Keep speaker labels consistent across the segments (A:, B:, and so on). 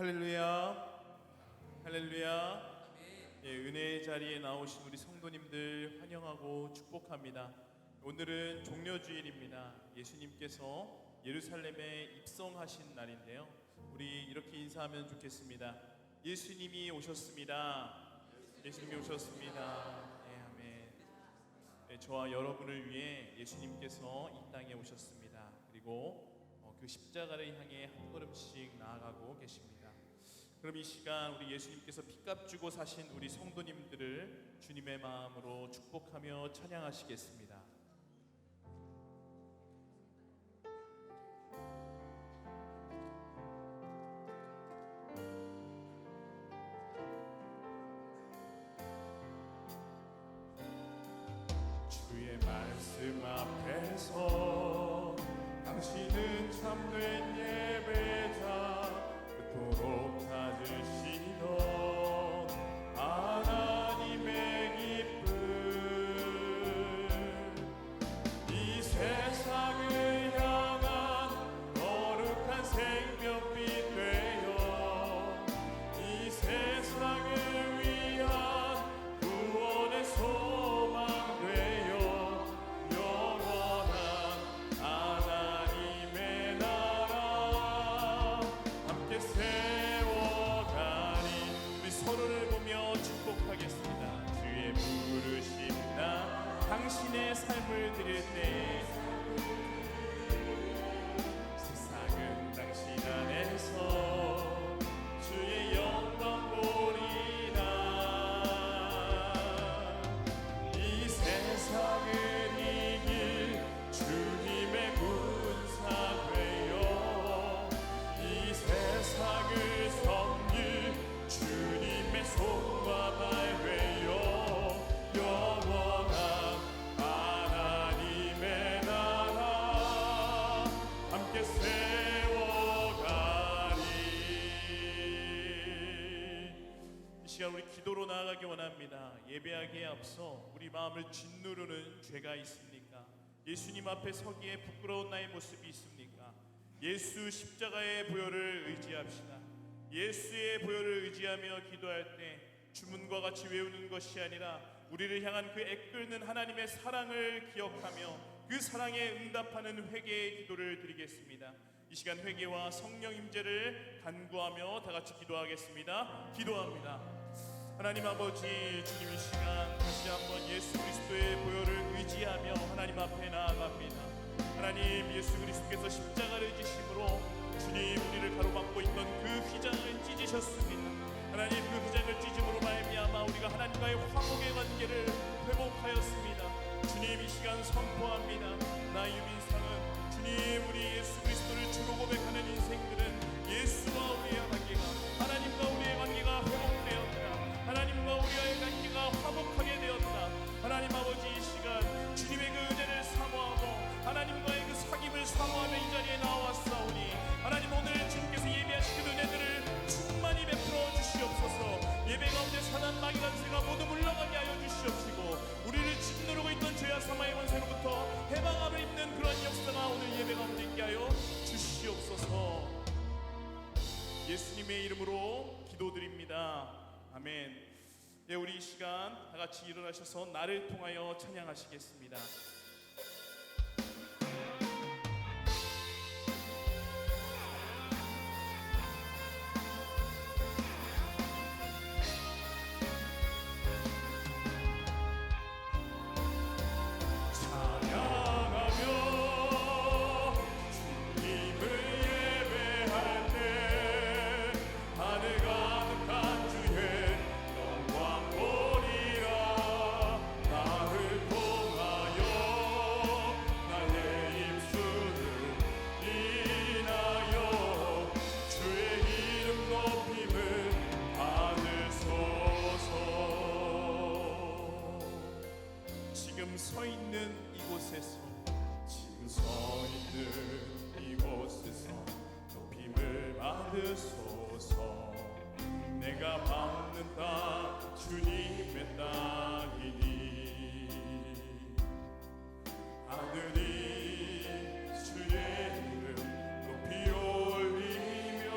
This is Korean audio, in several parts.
A: 할렐루야, 할렐루야. 은혜의 자리에 나오신 우리 성도님들 환영하고 축복합니다. 오늘은 종려주일입니다. 예수님께서 예루살렘에 입성하신 날인데요, 우리 이렇게 인사하면 좋겠습니다. 예수님이 오셨습니다. 예수님이 오셨습니다. 아멘. 저와 여러분을 위해 예수님께서 이 땅에 오셨습니다. 그리고 그 십자가를 향해 한 걸음씩 나아가고 계십니다. 그럼 이 시간 우리 예수님께서 핏값 주고 사신 우리 성도님들을 주님의 마음으로 축복하며 찬양하시겠습니다. 주의 말씀 앞에서 당신은 참된 예배자, 그토록 찾으시던 하나님의 기쁨, 이 세상을 향한 거룩한 생명빛 되어 이 세상을 위한 구원의 소망 되어 축복하겠습니다. 주의 부르심 나 당신의 삶을 드릴 때 세상은 당신 안에서 주의 영광 보리라. 이 세상을 이길 주님의 군사 되어 이 세상을 섬길 주님의 손과 발 되어 영원한 하나님의 나라 함께 세워가리. 이 시간 우리 기도로 나아가기 원합니다. 예배하기에 앞서 우리 마음을 짓누르는 죄가 있습니까? 예수님 앞에 서기에 부끄러운 나의 모습이 있습니까? 예수 십자가의 보혈을 의지합시다. 예수의 보혈을 의지하며 기도할 때 주문과 같이 외우는 것이 아니라 우리를 향한 그 애끓는 하나님의 사랑을 기억하며 그 사랑에 응답하는 회개의 기도를 드리겠습니다. 이 시간 회개와 성령 임재를 간구하며 다 같이 기도하겠습니다. 기도합니다. 하나님 아버지, 주님 이 시간 다시 한번 예수 그리스도의 보혈을 의지하며 하나님 앞에 나아갑니다. 하나님, 예수 그리스도께서 십자가를 지심으로 주님 우리를 가로막고 있던 그 휘장을 찢으셨습니다. 하나님, 그 휘장을 찢음으로 말미암아 우리가 하나님과의 화목의 관계를 회복하였습니다. 주님 이 시간 선포합니다. 나 유민상은 주님 우리 예수 그리스도를 주로 고백하는 인생들은 예수와 우리의 관계가, 하나님과 우리의 관계가 회복되었다. 하나님과 우리의 관계가 화목하게 되었다. 하나님 아버지, 이 시간 주님의 그 은혜를 사모하고 하나님과의 그 사귐을 사모하며 이 자리에 나왔사오니 하나님, 오늘 주님께서 예배하신 그 은혜들을 충만히 베풀어 주시옵소서. 예배 가운데 사단 마귀 간세가 모두 물러가게 하여 주시옵시고 우리를 짓누르고 있던 죄와 사망의 권세로부터 해방함을 입는 그런 역사가 오늘 예배 가운데 있게 하여 주시옵소서. 예수님의 이름으로 기도드립니다. 아멘. 네, 우리 이 시간 다 같이 일어나셔서 나를 통하여 찬양하시겠습니다. 지금 서 있는 이곳에서 높임을 받으소서. 내가 받는 땅 주님의 땅이니 하늘이 주의 이름 높이 올리며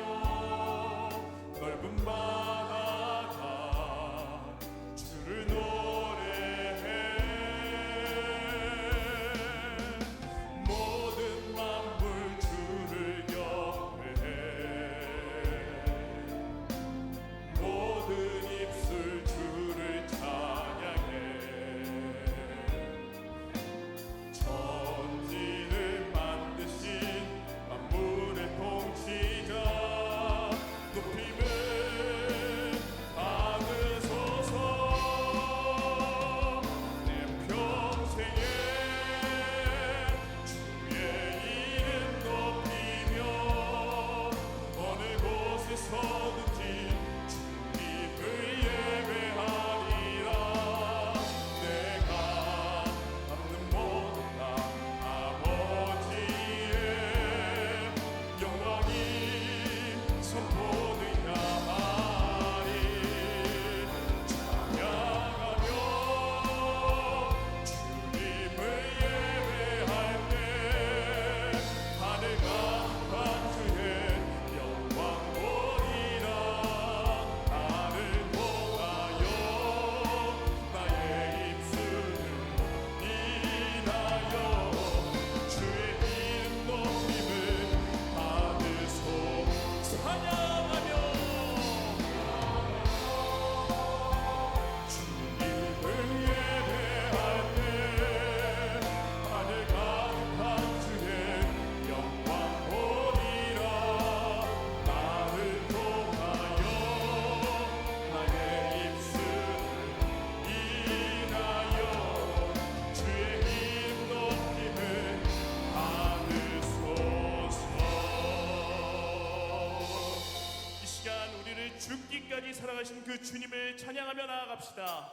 A: 죽기까지 살아가신 그 주님을 찬양하며 나아갑시다.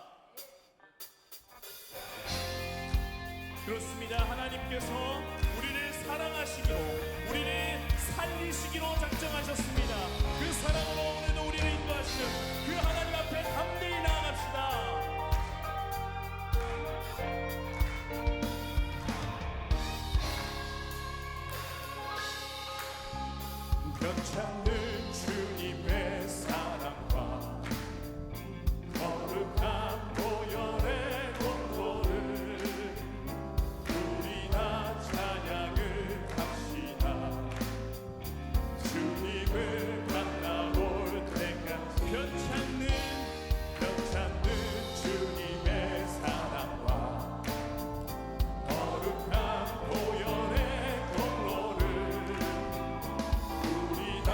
A: 그렇습니다. 하나님께서 우리를 사랑하시기로, 우리를 살리시기로 작정하셨습니다. 그 사랑으로 오늘도 우리를 인도하시는 그 하나님 앞에 담대히 나아갑시다. 변찮는 주님의 사랑과 거룩한 보혈의 공로를 우리 다 찬양을 합시다. 주님을 만나볼 때까지 변찮는 주님의 사랑과 거룩한 보혈의 공로를 우리 다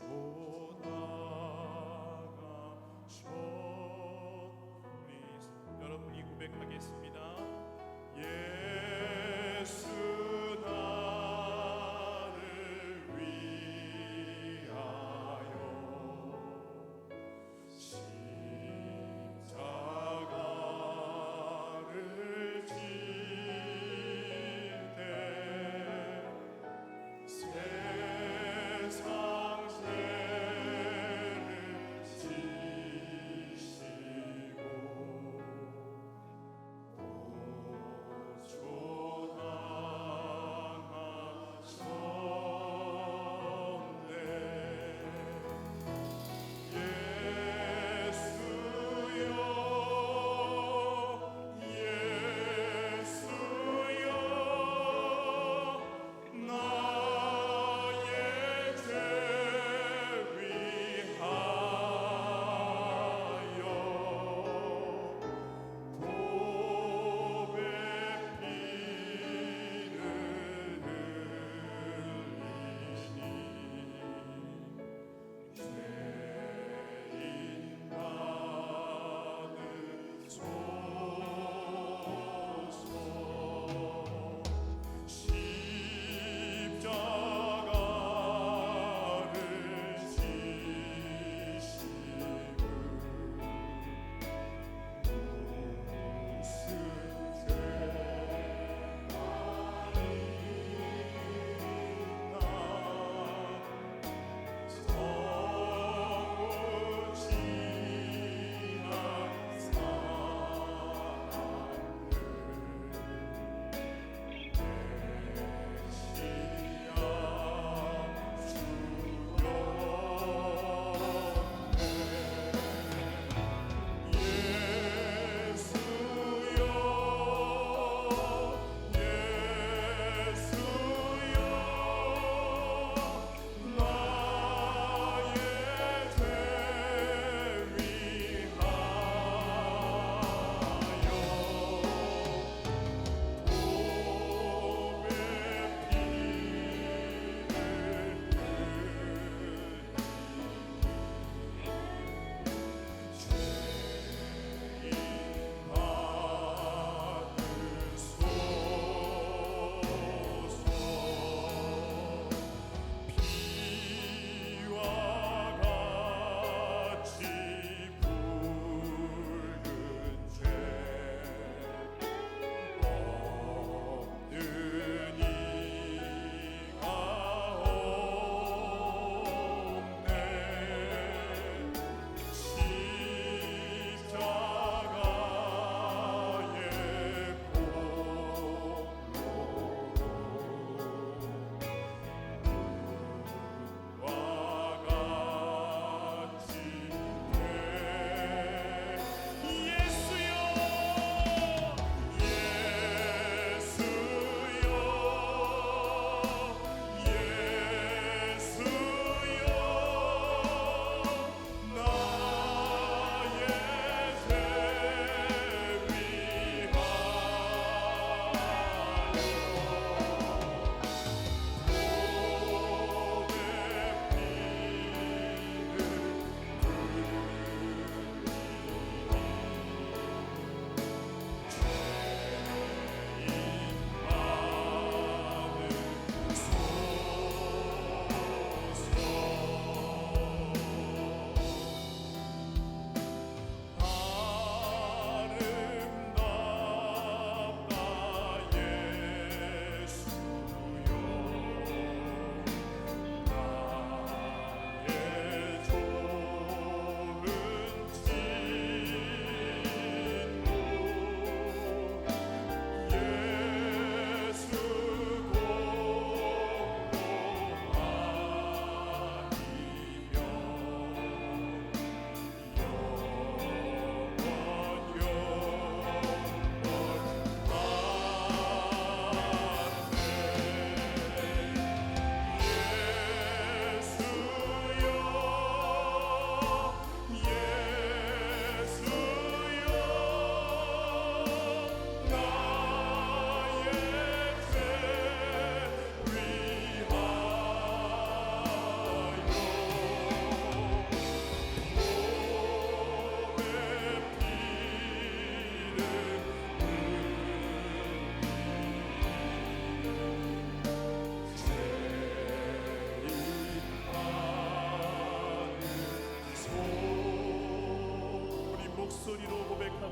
A: 우리 여러분이 고백하겠습니다. 예수 나를 위하여 십자가를 질때 세상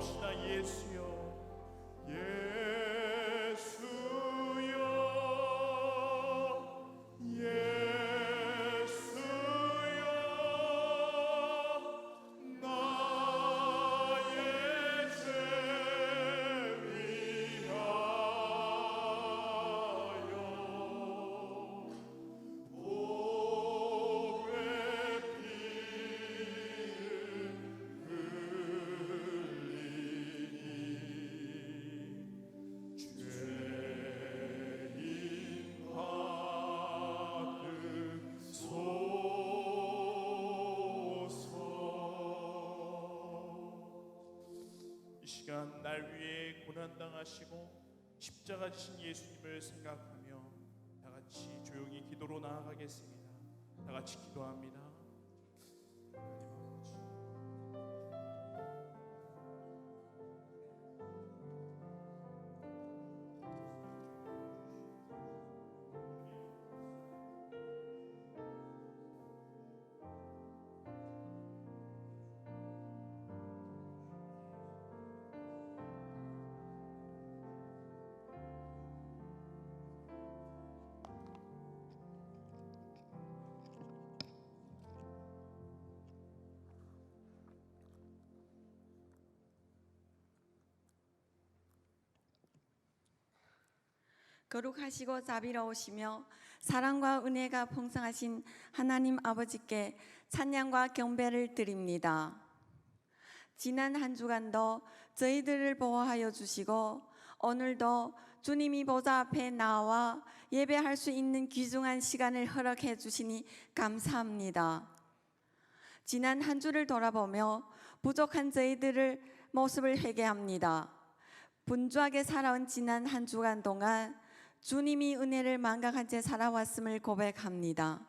A: 기도합시다. 예수여, 예수여, 예수여, 나의 죄 위하여 복의 이 시간 날 위해 고난당하시고 십자가 지신 예수님을 생각하며 다 같이 조용히 기도로 나아가겠습니다. 다 같이 기도합니다.
B: 거룩하시고 자비로우시며 사랑과 은혜가 풍성하신 하나님 아버지께 찬양과 경배를 드립니다. 지난 한 주간도 저희들을 보호하여 주시고 오늘도 주님이 보좌 앞에 나와 예배할 수 있는 귀중한 시간을 허락해 주시니 감사합니다. 지난 한 주를 돌아보며 부족한 저희들을 모습을 회개합니다. 분주하게 살아온 지난 한 주간 동안 주님이 은혜를 망각한 채 살아왔음을 고백합니다.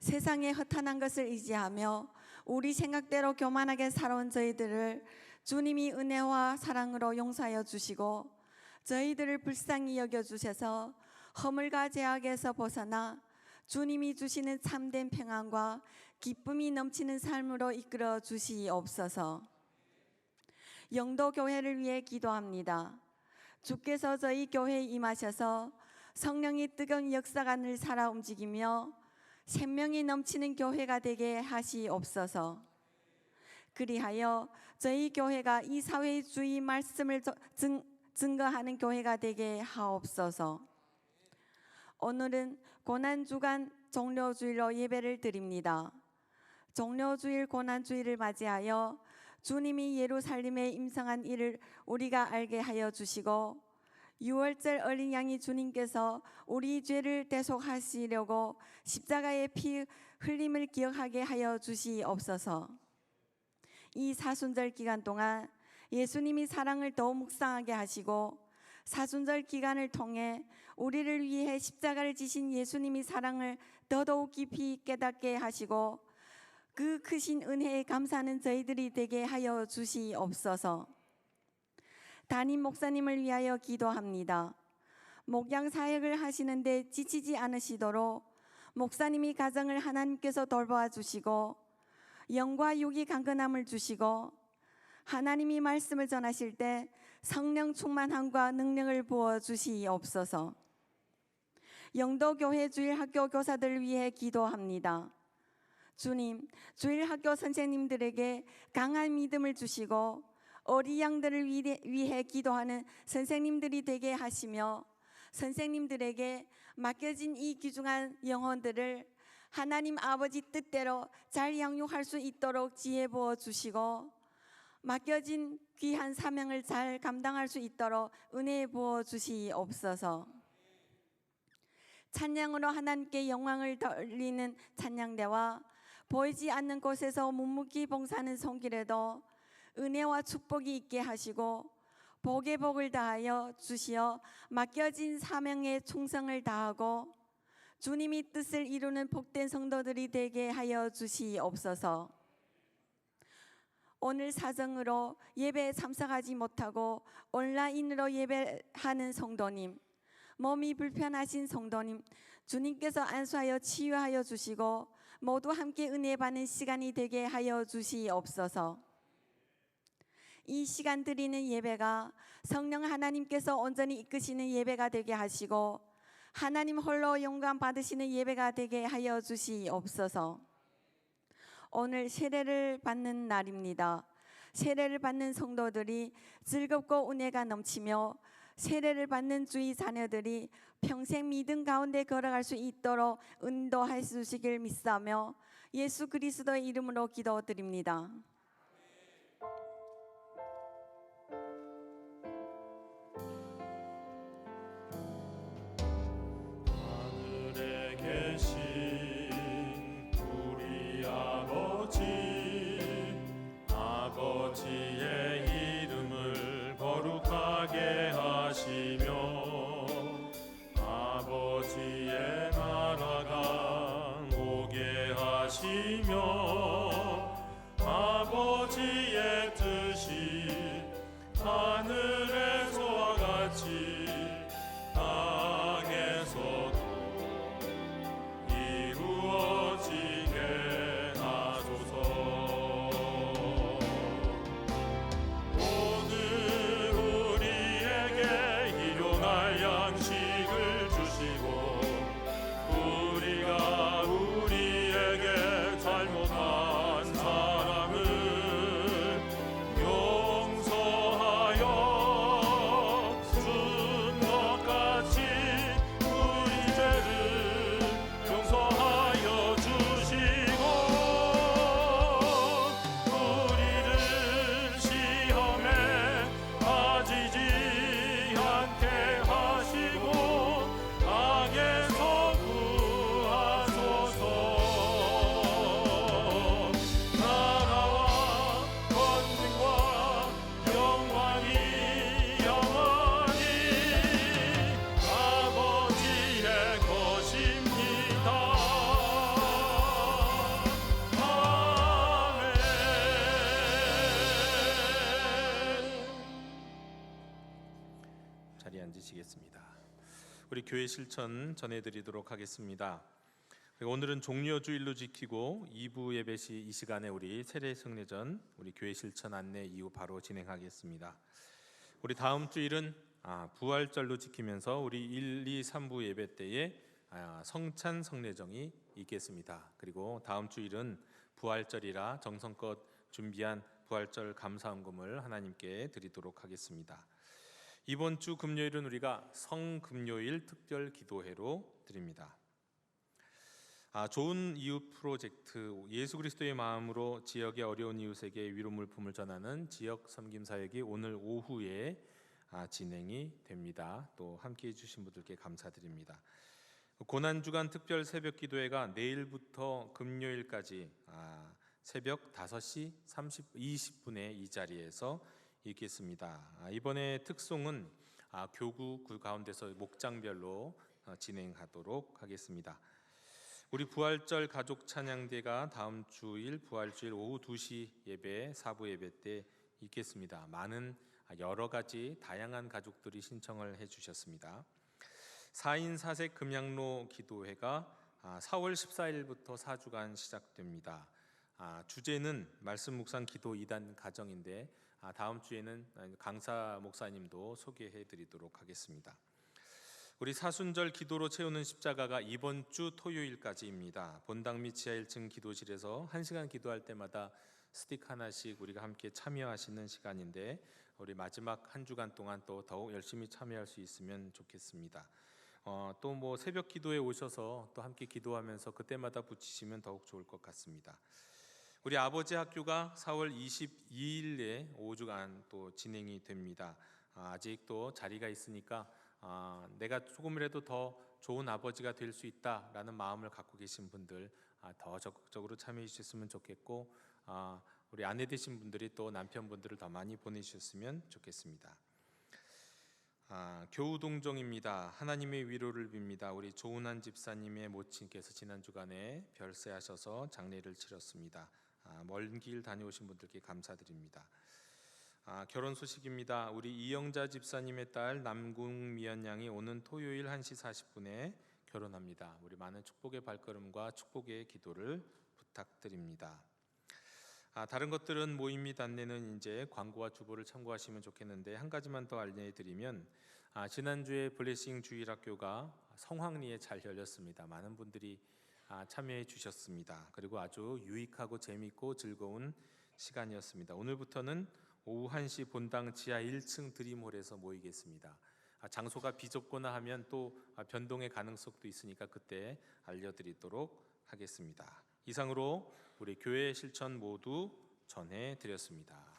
B: 세상의 허탄한 것을 의지하며 우리 생각대로 교만하게 살아온 저희들을 주님이 은혜와 사랑으로 용서하여 주시고 저희들을 불쌍히 여겨주셔서 허물과 죄악에서 벗어나 주님이 주시는 참된 평안과 기쁨이 넘치는 삶으로 이끌어 주시옵소서. 영도교회를 위해 기도합니다. 주께서 저희 교회에 임하셔서 성령이 뜨거운 역사가 늘 살아 움직이며 생명이 넘치는 교회가 되게 하시옵소서. 그리하여 저희 교회가 이 사회의 주의 말씀을 증거하는 교회가 되게 하옵소서. 오늘은 고난주간 종료주일로 예배를 드립니다. 종료주일 고난주일을 맞이하여 주님이 예루살렘에 임성한 일을 우리가 알게 하여 주시고 6월절 어린 양이 주님께서 우리 죄를 대속하시려고 십자가의 피 흘림을 기억하게 하여 주시옵소서. 이 사순절 기간 동안 예수님이 사랑을 더욱 묵상하게 하시고 사순절 기간을 통해 우리를 위해 십자가를 지신 예수님이 사랑을 더더욱 깊이 깨닫게 하시고 그 크신 은혜에 감사하는 저희들이 되게 하여 주시옵소서. 담임 목사님을 위하여 기도합니다. 목양 사역을 하시는데 지치지 않으시도록 목사님이 가정을 하나님께서 돌보아 주시고 영과 육이 강건함을 주시고 하나님이 말씀을 전하실 때 성령 충만함과 능력을 부어 주시옵소서. 영도교회 주일학교 교사들을 위해 기도합니다. 주님, 주일학교 선생님들에게 강한 믿음을 주시고 어린 양들을 위해 기도하는 선생님들이 되게 하시며 선생님들에게 맡겨진 이 귀중한 영혼들을 하나님 아버지 뜻대로 잘 양육할 수 있도록 지혜 부어 주시고 맡겨진 귀한 사명을 잘 감당할 수 있도록 은혜 부어 주시옵소서. 찬양으로 하나님께 영광을 돌리는 찬양대와 보이지 않는 곳에서 묵묵히 봉사하는 손길에도 은혜와 축복이 있게 하시고 복의 복을 다하여 주시어 맡겨진 사명에 충성을 다하고 주님이 뜻을 이루는 복된 성도들이 되게 하여 주시옵소서. 오늘 사정으로 예배에 참석하지 못하고 온라인으로 예배하는 성도님, 몸이 불편하신 성도님, 주님께서 안수하여 치유하여 주시고 모두 함께 은혜 받는 시간이 되게 하여 주시옵소서. 이 시간 드리는 예배가 성령 하나님께서 온전히 이끄시는 예배가 되게 하시고 하나님 홀로 영광 받으시는 예배가 되게 하여 주시옵소서. 오늘 세례를 받는 날입니다. 세례를 받는 성도들이 즐겁고 은혜가 넘치며 세례를 받는 주의 자녀들이 평생 믿음 가운데 걸어갈 수 있도록 인도해 주시길 믿사며 예수 그리스도의 이름으로 기도드립니다.
A: 하늘에 계신 우리 아버지의 이름을 거룩하게 하시며 아버지의 나라가 오게 하시며 아버지의 뜻이 하늘에서와 같이 땅에서도 이루어지게 하소서. 오늘 우리에게 일용할 양식을 주시고 우리가 우리에게 잘못한 사람을 용서하여 준 것 같이 우리 죄를 용서하여 주시고 우리를 시험에 빠지지 않게 하시고 악에서 구하소서. 나라와 권능과 영광이 영원히 아버지의 것입니다. 아멘.
C: 자리에 앉으시겠습니다. 우리 교회 실천 전해드리도록 하겠습니다. 오늘은 종료주일로 지키고 2부 예배 시 이 시간에 우리 세례 승례전 우리 교회 실천 안내 이후 바로 진행하겠습니다. 우리 다음 주일은 부활절로 지키면서 우리 1, 2, 3부 예배 때에 성찬 성례정이 있겠습니다. 그리고 다음 주일은 부활절이라 정성껏 준비한 부활절 감사헌금을 하나님께 드리도록 하겠습니다. 이번 주 금요일은 우리가 성금요일 특별 기도회로 드립니다. 좋은 이웃 프로젝트 예수 그리스도의 마음으로 지역의 어려운 이웃에게 위로 물품을 전하는 지역 섬김 사역이 오늘 오후에 진행이 됩니다. 또 함께해 주신 분들께 감사드립니다. 고난주간 특별 새벽 기도회가 내일부터 금요일까지 새벽 5시 20분에 이 자리에서 있겠습니다. 이번에 특송은 교구 가운데서 목장별로 진행하도록 하겠습니다. 우리 부활절 가족 찬양대가 다음 주일 부활주일 오후 2시 예배 4부 예배 때 있겠습니다. 많은 여러 가지 다양한 가족들이 신청을 해주셨습니다. 4인 4색 금양로 기도회가 4월 14일부터 4주간 시작됩니다. 주제는 말씀 묵상 기도 2단 가정인데 다음 주에는 강사 목사님도 소개해 드리도록 하겠습니다. 우리 사순절 기도로 채우는 십자가가 이번 주 토요일까지입니다. 본당 및 지하 1층 기도실에서 1시간 기도할 때마다 스틱 하나씩 우리가 함께 참여하시는 시간인데 우리 마지막 한 주간 동안 또 더욱 열심히 참여할 수 있으면 좋겠습니다. 또 뭐 새벽 기도에 오셔서 또 함께 기도하면서 그때마다 붙이시면 더욱 좋을 것 같습니다. 우리 아버지 학교가 4월 22일에 5주간 또 진행이 됩니다. 아직도 자리가 있으니까 내가 조금이라도 더 좋은 아버지가 될 수 있다라는 마음을 갖고 계신 분들 더 적극적으로 참여해 주셨으면 좋겠고 우리 아내 되신 분들이 또 남편분들을 더 많이 보내주셨으면 좋겠습니다. 교우동정입니다. 하나님의 위로를 빕니다. 우리 조은한 집사님의 모친께서 지난 주간에 별세하셔서 장례를 치렀습니다. 먼 길 다녀오신 분들께 감사드립니다. 결혼 소식입니다. 우리 이영자 집사님의 딸 남궁미연 양이 오는 토요일 1시 40분에 결혼합니다. 우리 많은 축복의 발걸음과 축복의 기도를 부탁드립니다. 다른 것들은 모임및 안내는 이제 광고와 주보를 참고하시면 좋겠는데 한 가지만 더 알려드리면 지난주에 블레싱 주일학교가 성황리에 잘 열렸습니다. 많은 분들이 참여해 주셨습니다. 그리고 아주 유익하고 재미있고 즐거운 시간이었습니다. 오늘부터는 오후 1시 본당 지하 1층 드림홀에서 모이겠습니다. 장소가 비좁거나 하면 또 변동의 가능성도 있으니까 그때 알려드리도록 하겠습니다. 이상으로 우리 교회 실천 모두 전해드렸습니다.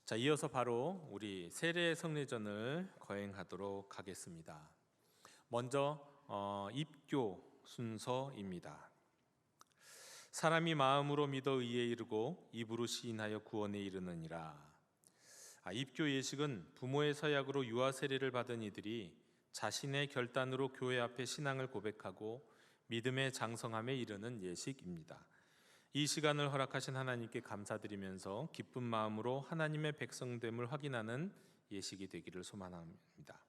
C: 자, 이어서 바로 우리 세례 성례전을 거행하도록 하겠습니다. 먼저 입교 순서입니다. 사람이 마음으로 믿어 의에 이르고 입으로 시인하여 구원에 이르느니라. 입교 예식은 부모의 서약으로 유아 세례를 받은 이들이 자신의 결단으로 교회 앞에 신앙을 고백하고 믿음의 장성함에 이르는 예식입니다. 이 시간을 허락하신 하나님께 감사드리면서 기쁜 마음으로 하나님의 백성됨을 확인하는 예식이 되기를 소망합니다.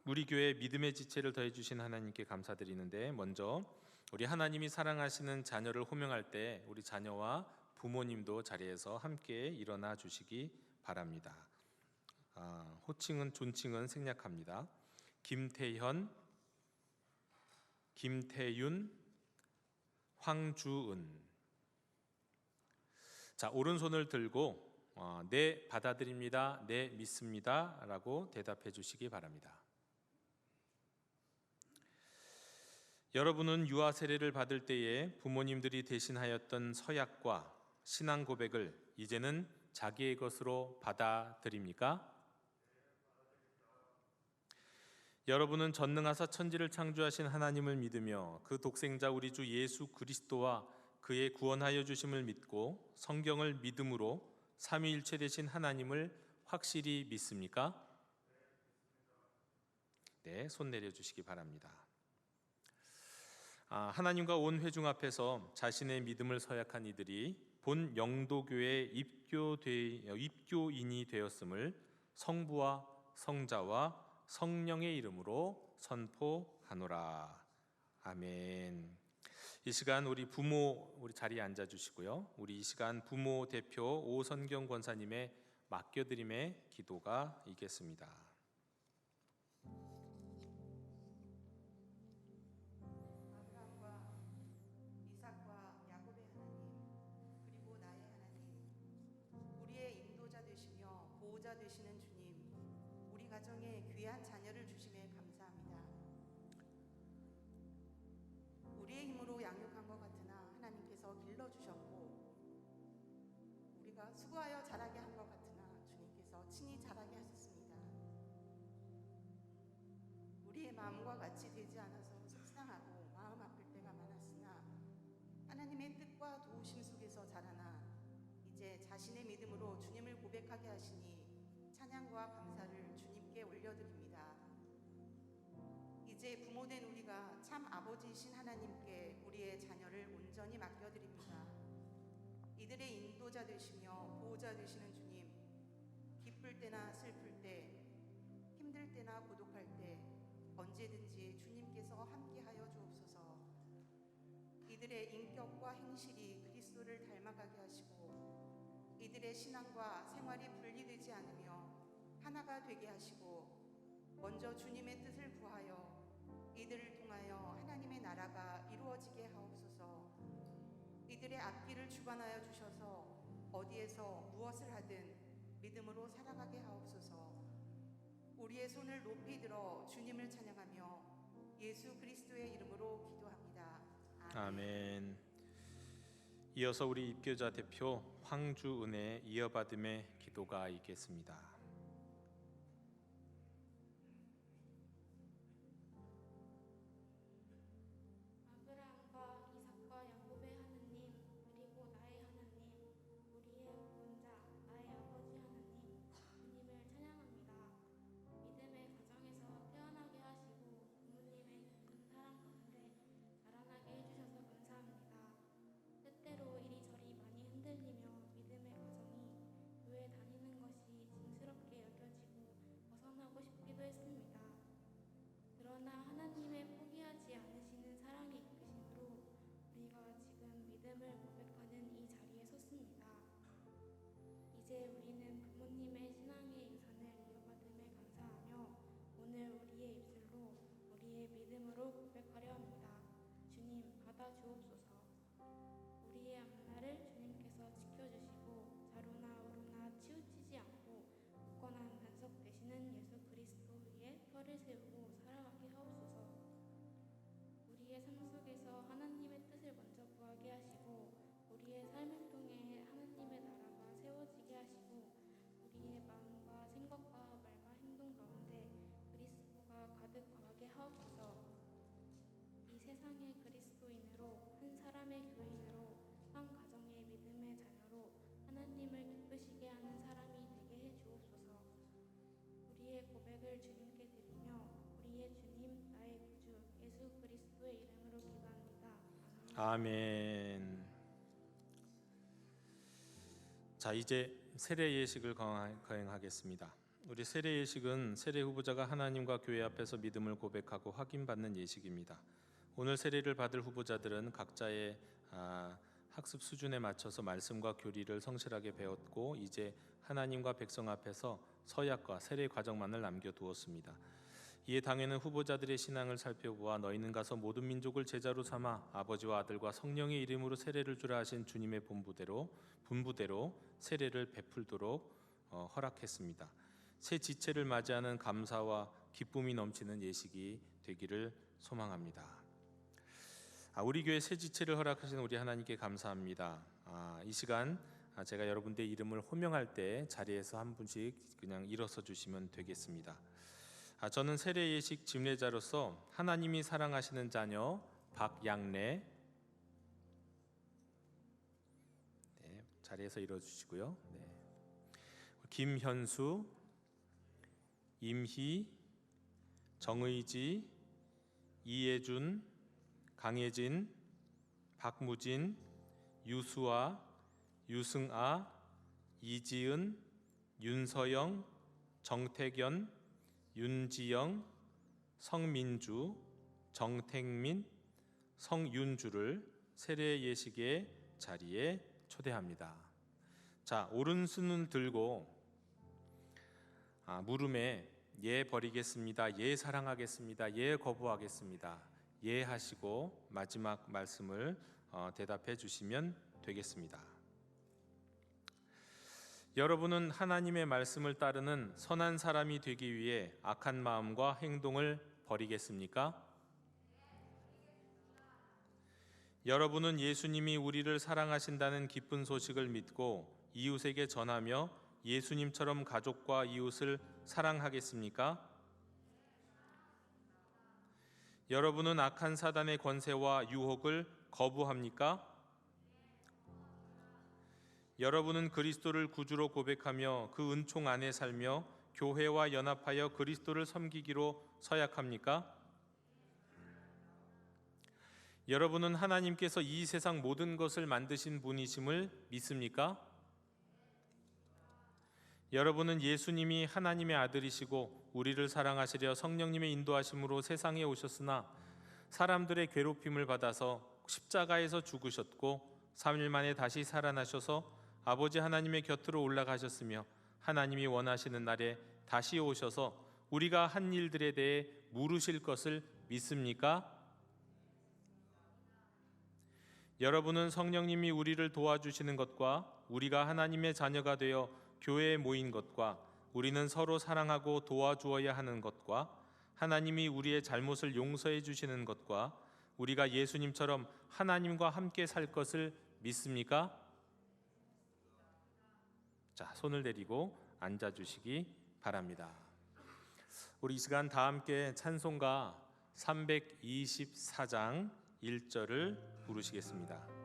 C: 우리 교회 믿음의 지체를 더해 주신 하나님께 감사드리는데, 먼저 우리 하나님이 사랑하시는 자녀를 호명할 때 우리 자녀와 부모님도 자리에서 함께 일어나 주시기 바랍니다. 호칭은 존칭은 생략합니다. 김태현, 김태윤, 황주은. 자, 오른손을 들고 네 받아들입니다, 네 믿습니다 라고 대답해 주시기 바랍니다. 여러분은 유아 세례를 받을 때에 부모님들이 대신하였던 서약과 신앙 고백을 이제는 자기의 것으로 받아들입니까? 여러분은 전능하사 천지를 창조하신 하나님을 믿으며 그 독생자 우리 주 예수 그리스도와 그의 구원하여 주심을 믿고 성경을 믿음으로 삼위일체 되신 하나님을 확실히 믿습니까? 네, 손 내려주시기 바랍니다. 하나님과 온 회중 앞에서 자신의 믿음을 서약한 이들이 본 영도교의 입교인이 되었음을 성부와 성자와 성령의 이름으로 선포하노라. 아멘. 이 시간 우리 부모 우리 자리에 앉아 주시고요. 우리 이 시간 부모 대표 오선경 권사님의 맡겨드림의 기도가 있겠습니다.
B: 아브라함과 이삭과 야곱의 하나님, 그리고 나의 하나님, 우리의 인도자 되시며 보호자 되시는 주님, 우리 가정에 귀한 자녀를 주심에 감사합니다. 우리의 힘으로 양육한 것 같으나 하나님께서 길러주셨고, 우리가 수고하여 자라게 한 것 같으나 주님께서 친히 자라게 하셨습니다. 우리의 마음과 같이 되지 않아서 속상하고 마음 아플 때가 많았으나 하나님의 뜻과 도우심 속에서 자라나 이제 자신의 믿음으로 주님을 고백하게 하시니 찬양과 감사를 주님께 올려드립니다. 이제 부모된 우리가 참 아버지이신 하나님께 우리의 자녀를 온전히 맡겨드립니다. 이들의 인도자 되시며 보호자 되시는 주님, 기쁠 때나 슬플 때, 힘들 때나 고독할 때 언제든지 주님께서 함께하여 주옵소서. 이들의 인격과 행실이 그리스도를 닮아가게 하시고 이들의 신앙과 생활이 분리되지 않으며 하나가 되게 하시고 먼저 주님의 뜻을 구하여 이들을 통하여 하나님의 나라가 이루어지게 하옵소서. 이들의 앞길을 주관하여 주셔서 어디에서 무엇을 하든 믿음으로 살아가게 하옵소서. 우리의 손을 높이 들어 주님을 찬양하며 예수 그리스도의 이름으로 기도합니다.
C: 아멘. 이어서 우리 입교자 대표 황주은의 이어받음의 기도가 있겠습니다.
D: 아브라함과 이삭과 야곱의 하나님, 그리고 나의 하나님, 우리의 구원자, 나의 아버지 하나님, 주님을 찬양합니다. 믿음의 가정에서 태어나게 하시고 부모님의 깊은 사랑 가운데 자라나게 해주셔서 감사합니다. 때때로 이리저리 많이 흔들리며 믿음의 가정이 교회 다니는 것이 징그러 이제 우리는 부모님의 신앙의 유산을 이어받음에 감사하며 오늘 우리의 입술로 우리의 믿음으로 고백하려 합니다. 주님 받아 주옵소서. 우리의 앞날을 주님께서 지켜주시고 자루나 우루나 치우치지 않고 굳건한 반석 되시는 예수 그리스도 위에 터를 세우고 살아가게 하옵소서. 우리의 삶 속에서 하나님의 뜻을 먼저 구하게 하시고 우리의 삶을 통해 하나님의 나라가 세워지게 하시고 우리의 마음과 생각과 말과 행동 가운데 그리스도가 가득하게 하옵소서. 이 세상의 그리스도인으로 한 사람의 교인으로 한 가정의 믿음의 자녀로 하나님을 기쁘시게 하는 사람이 되게 해 주옵소서. 우리의 고백을 주님께 드리며 우리의 주님 나의 구주 예수 그리스도의 이름으로 기도합니다.
C: 아멘. 자, 이제 세례 예식을 거행하겠습니다. 우리 세례 예식은 세례 후보자가 하나님과 교회 앞에서 믿음을 고백하고 확인받는 예식입니다. 오늘 세례를 받을 후보자들은 각자의 학습 수준에 맞춰서 말씀과 교리를 성실하게 배웠고 이제 하나님과 백성 앞에서 서약과 세례 과정만을 남겨두었습니다. 이에 당회는 후보자들의 신앙을 살펴보아 너희는 가서 모든 민족을 제자로 삼아 아버지와 아들과 성령의 이름으로 세례를 주라 하신 주님의 분부대로 세례를 베풀도록 허락했습니다. 새 지체를 맞이하는 감사와 기쁨이 넘치는 예식이 되기를 소망합니다. 우리 교회 새 지체를 허락하신 우리 하나님께 감사합니다. 이 시간 제가 여러분들의 이름을 호명할 때 자리에서 한 분씩 그냥 일어서 주시면 되겠습니다. 저는 세례 예식 집례자로서 하나님이 사랑하시는 자녀 박양래, 네, 자리에서 일어 주시고요. 네. 김현수, 임희, 정의지, 이예준, 강혜진, 박무진, 유수아, 유승아, 이지은, 윤서영, 정태견, 윤지영, 성민주, 정택민, 성윤주를 세례 예식의 자리에 초대합니다. 자, 오른손을 들고 물음에 예 버리겠습니다, 예 사랑하겠습니다, 예 거부하겠습니다, 예 하시고 마지막 말씀을 대답해 주시면 되겠습니다. 여러분은 하나님의 말씀을 따르는 선한 사람이 되기 위해 악한 마음과 행동을 버리겠습니까? 여러분은 예수님이 우리를 사랑하신다는 기쁜 소식을 믿고 이웃에게 전하며 예수님처럼 가족과 이웃을 사랑하겠습니까? 여러분은 악한 사단의 권세와 유혹을 거부합니까? 여러분은 그리스도를 구주로 고백하며 그 은총 안에 살며 교회와 연합하여 그리스도를 섬기기로 서약합니까? 여러분은 하나님께서 이 세상 모든 것을 만드신 분이심을 믿습니까? 여러분은 예수님이 하나님의 아들이시고 우리를 사랑하시려 성령님의 인도하심으로 세상에 오셨으나 사람들의 괴롭힘을 받아서 십자가에서 죽으셨고 3일 만에 다시 살아나셔서 아버지 하나님의 곁으로 올라가셨으며 하나님이 원하시는 날에 다시 오셔서 우리가 한 일들에 대해 물으실 것을 믿습니까? 여러분은 성령님이 우리를 도와주시는 것과 우리가 하나님의 자녀가 되어 교회에 모인 것과 우리는 서로 사랑하고 도와주어야 하는 것과 하나님이 우리의 잘못을 용서해 주시는 것과 우리가 예수님처럼 하나님과 함께 살 것을 믿습니까? 자, 손을 내리고 앉아 주시기 바랍니다. 우리 이 시간 다 함께 찬송가 324장 1절을 부르시겠습니다.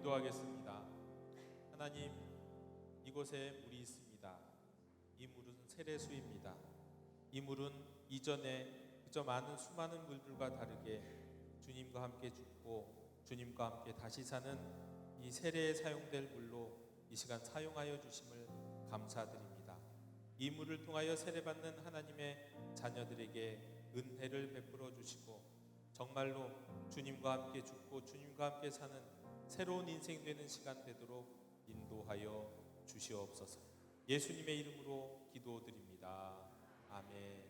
C: 기도하겠습니다. 하나님, 이곳에 물이 있습니다. 이 물은 세례수입니다. 이 물은 이전에 그저 많은 수많은 물들과 다르게 주님과 함께 죽고 주님과 함께 다시 사는 이 세례에 사용될 물로 이 시간 사용하여 주심을 감사드립니다. 이 물을 통하여 세례받는 하나님의 자녀들에게 은혜를 베풀어 주시고 정말로 주님과 함께 죽고 주님과 함께 사는 새로운 인생 되는 시간 되도록 인도하여 주시옵소서. 예수님의 이름으로 기도드립니다. 아멘.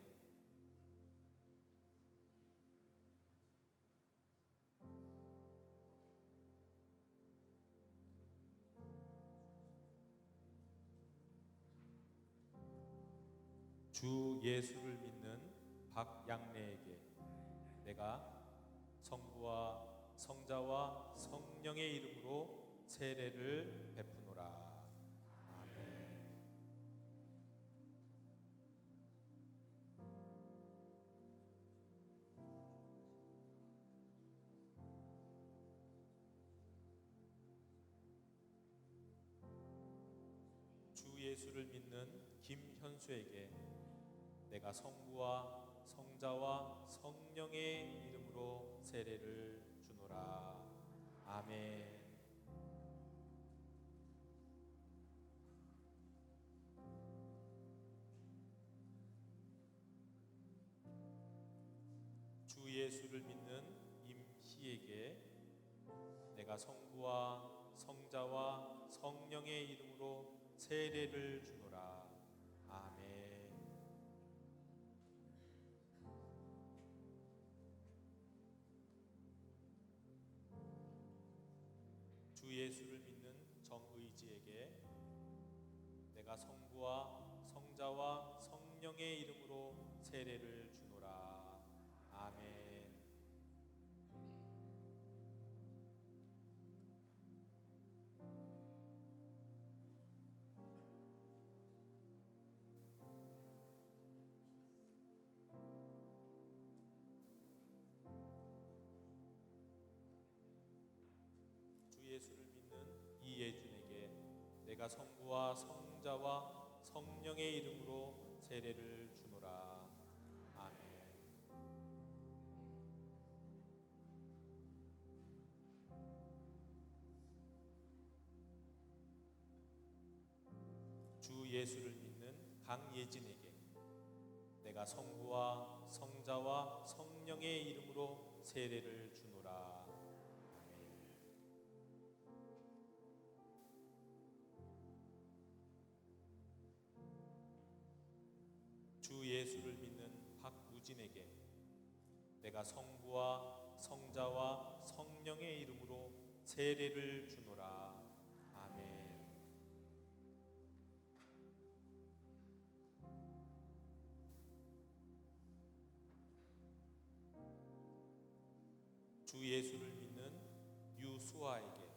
C: 주 예수를 믿는 박양래에게 내가 성부와 성자와 성령의 이름으로 세례를 베푸노라. 아멘. 주 예수를 믿는 김현수에게 내가 성부와 성자와 성령의 이름으로 세례를 주노라. 아멘. 주 예수를 믿는 임희에게 내가 성부와 성자와 성령의 이름으로 세례를 주노라. 아멘. 주 예수를 믿는 정의지에게 내가 성부와 성자와 성령의 이름으로 세례를 주노라. 아멘. 주 예수를 믿는 이예준에게 내가 성부와 성자와 성령의 이름으로 세례를 주노라. 아멘. 주 예수를 믿는 강예진에게 내가 성부와 성자와 성령의 이름으로 세례를 주노라. 주 예수를 믿는 박우진에게 내가 성부와 성자와 성령의 이름으로 세례를 주노라. 아멘. 주 예수를 믿는 유수아에게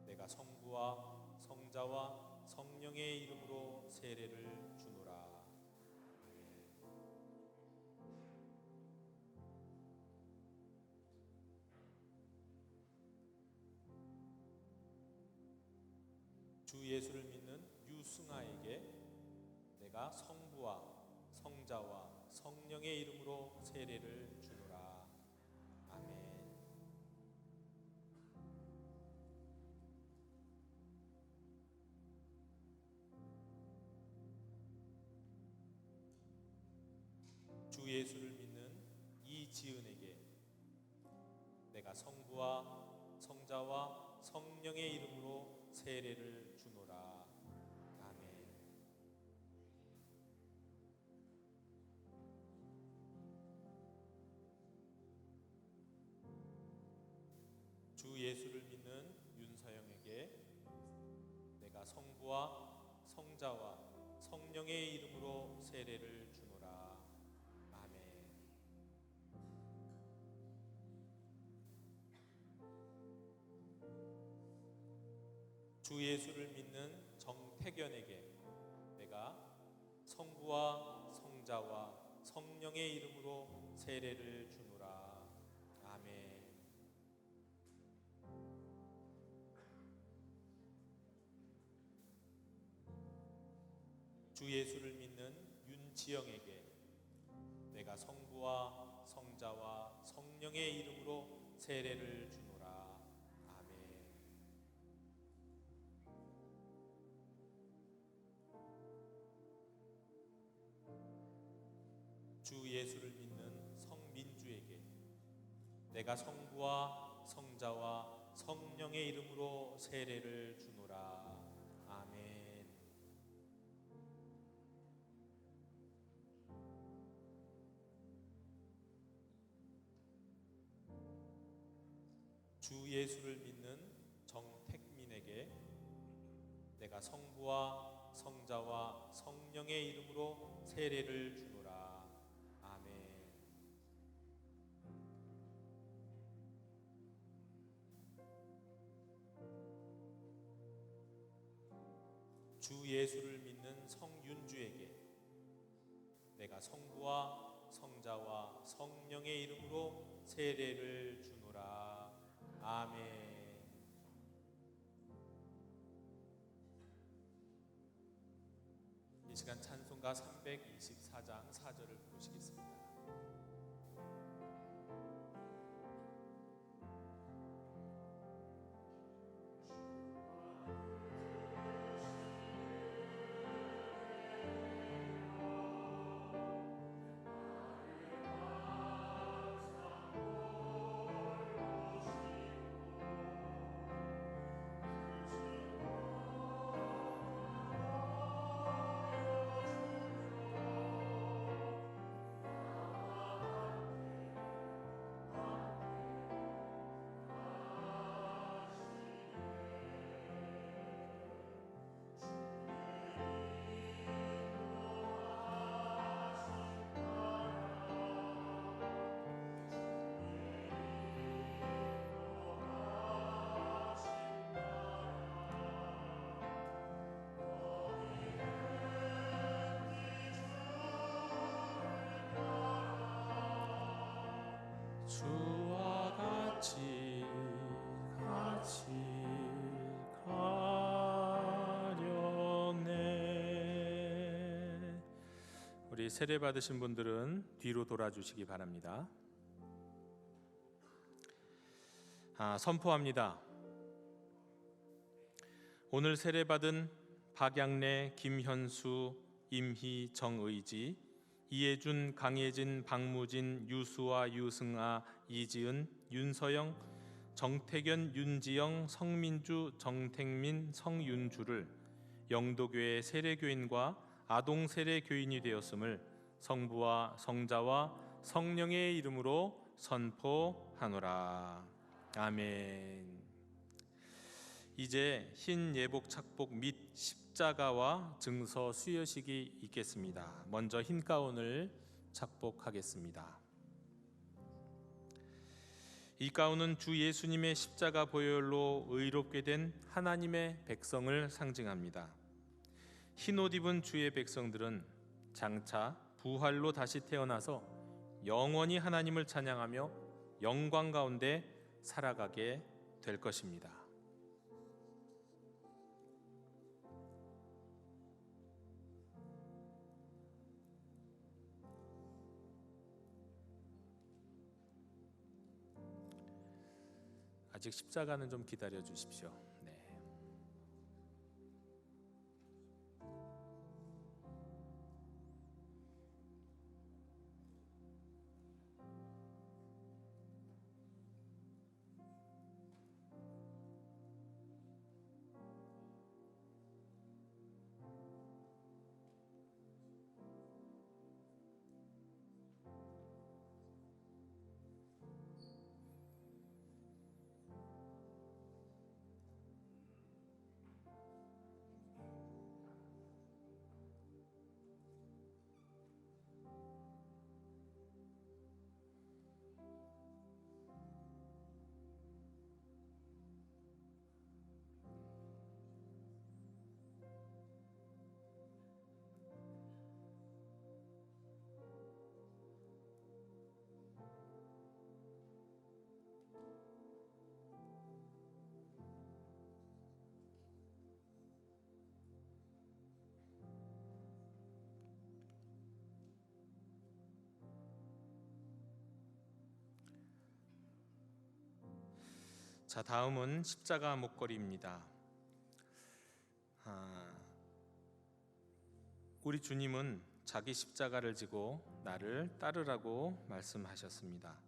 C: 내가 성부와 성자와 성령의 이름으로 세례를 주노라. 주 예수를 믿는 유승아에게 내가 성부와 성자와 성령의 이름으로 세례를 주노라. 아멘. 주 예수를 믿는 이지은에게 내가 성부와 성자와 성령의 이름으로 세례를 주노라. 아멘. 주 예수를 믿는 윤서영에게 내가 성부와 성자와 성령의 이름으로 세례를 주노라. 아멘. 주 예수를 믿는 정태견에게 내가 성부와 성자와 성령의 이름으로 세례를 주노라. 아멘. 주 예수를 믿는 윤지영에게 내가 성부와 성자와 성령의 이름으로 세례를 주노라. 아멘. 주 예수를 믿는 성민주에게 내가 성부와 성자와 성령의 이름으로 세례를 주노라. 아멘. 주 예수를 믿는 정택민에게 내가 성부와 성자와 성령의 이름으로 세례를 주노라. 아멘. 주 예수를 믿는 성윤주에게 내가 성부와 성자와 성령의 이름으로 세례를 주노라. 아멘. 이 시간 찬송가 324장 4절을 부르시겠습니다. 주와 같이 가려네. 우리 세례 받으신 분들은 뒤로 돌아주시기 바랍니다. 선포합니다. 오늘 세례 받은 박양래, 김현수, 임희, 정의지, 이혜준, 강예진, 박무진, 유수아, 유승아, 이지은, 윤서영, 정태견, 윤지영, 성민주, 정택민, 성윤주를 영도교회 세례교인과 아동 세례교인이 되었음을 성부와 성자와 성령의 이름으로 선포하노라. 아멘. 이제 흰 예복 착복 및 십자가와 증서 수여식이 있겠습니다. 먼저 흰 가운을 착복하겠습니다. 이 가운은 주 예수님의 십자가 보혈로 의롭게 된 하나님의 백성을 상징합니다. 흰 옷 입은 주의 백성들은 장차 부활로 다시 태어나서 영원히 하나님을 찬양하며 영광 가운데 살아가게 될 것입니다. 아직 십자가는 좀 기다려 주십시오. 네. 자, 다음은 십자가 목걸이입니다. 우리 주님은 자기 십자가를 지고 나를 따르라고 말씀하셨습니다.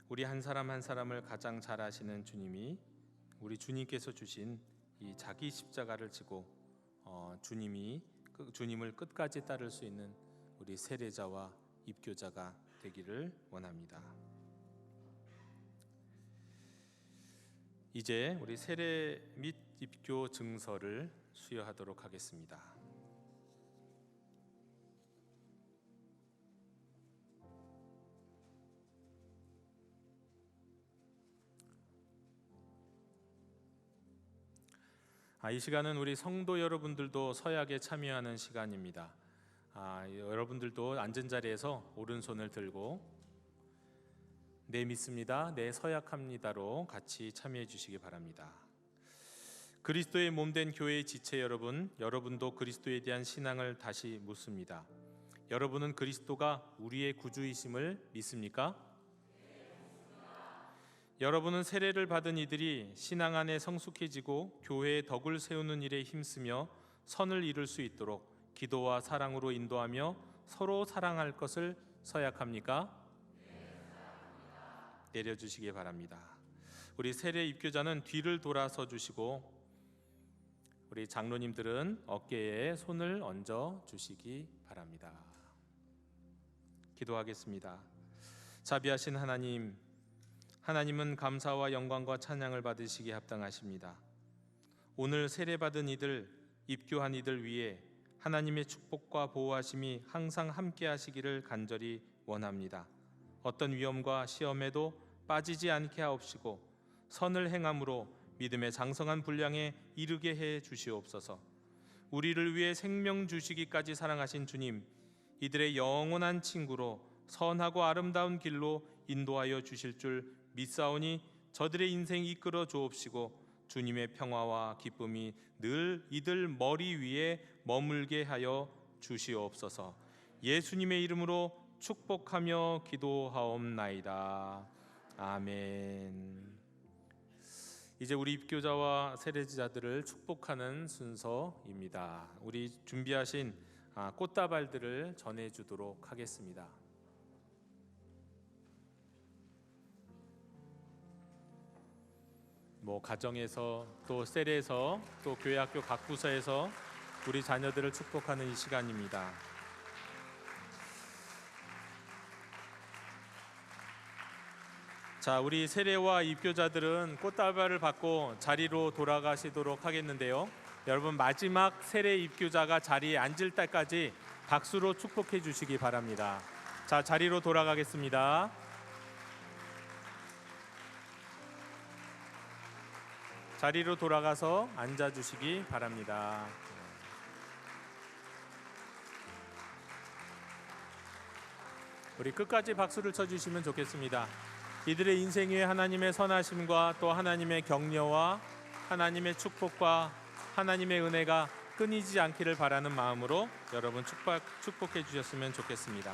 C: 우리 한 사람 한 사람을 가장 잘 아시는 주님이 우리 주님께서 주신 이 자기 십자가를 지고 주님을 끝까지 따를 수 있는 우리 세례자와 입교자가 되기를 원합니다. 이제 우리 세례 및 입교 증서를 수여하도록 하겠습니다. 이 시간은 우리 성도 여러분들도 서약에 참여하는 시간입니다. 여러분들도 앉은 자리에서 오른손을 들고 네 믿습니다, 네 서약합니다로 같이 참여해 주시기 바랍니다. 그리스도의 몸된 교회의 지체 여러분, 여러분도 그리스도에 대한 신앙을 다시 묻습니다. 여러분은 그리스도가 우리의 구주이심을 믿습니까? 여러분은 세례를 받은 이들이 신앙 안에 성숙해지고 교회의 덕을 세우는 일에 힘쓰며 선을 이룰 수 있도록 기도와 사랑으로 인도하며 서로 사랑할 것을 서약합니까? 내려주시기 바랍니다. 우리 세례 입교자는 뒤를 돌아서 주시고 우리 장로님들은 어깨에 손을 얹어 주시기 바랍니다. 기도하겠습니다. 자비하신 하나님, 하나님은 감사와 영광과 찬양을 받으시기에 합당하십니다. 오늘 세례받은 이들, 입교한 이들 위해 하나님의 축복과 보호하심이 항상 함께 하시기를 간절히 원합니다. 어떤 위험과 시험에도 빠지지 않게 하옵시고 선을 행함으로 믿음의 장성한 분량에 이르게 해 주시옵소서. 우리를 위해 생명 주시기까지 사랑하신 주님, 이들의 영원한 친구로 선하고 아름다운 길로 인도하여 주실 줄 믿사오니 저들의 인생 이끌어 주옵시고 주님의 평화와 기쁨이 늘 이들 머리 위에 머물게 하여 주시옵소서. 예수님의 이름으로 축복하며 기도하옵나이다. 아멘. 이제 우리 입교자와 세례자들을 축복하는 순서입니다. 우리 준비하신 꽃다발들을 전해주도록 하겠습니다. 가정에서 또 세례에서 또 교회 학교 각 부서에서 우리 자녀들을 축복하는 이 시간입니다. 자, 우리 세례와 입교자들은 꽃다발을 받고 자리로 돌아가시도록 하겠는데요. 여러분, 마지막 세례 입교자가 자리에 앉을 때까지 박수로 축복해 주시기 바랍니다. 자, 자리로 돌아가겠습니다. 자리로 돌아가서 앉아 주시기 바랍니다. 우리 끝까지 박수를 쳐 주시면 좋겠습니다. 이들의 인생 위에 하나님의 선하심과 또 하나님의 격려와 하나님의 축복과 하나님의 은혜가 끊이지 않기를 바라는 마음으로 여러분 축복해 주셨으면 좋겠습니다.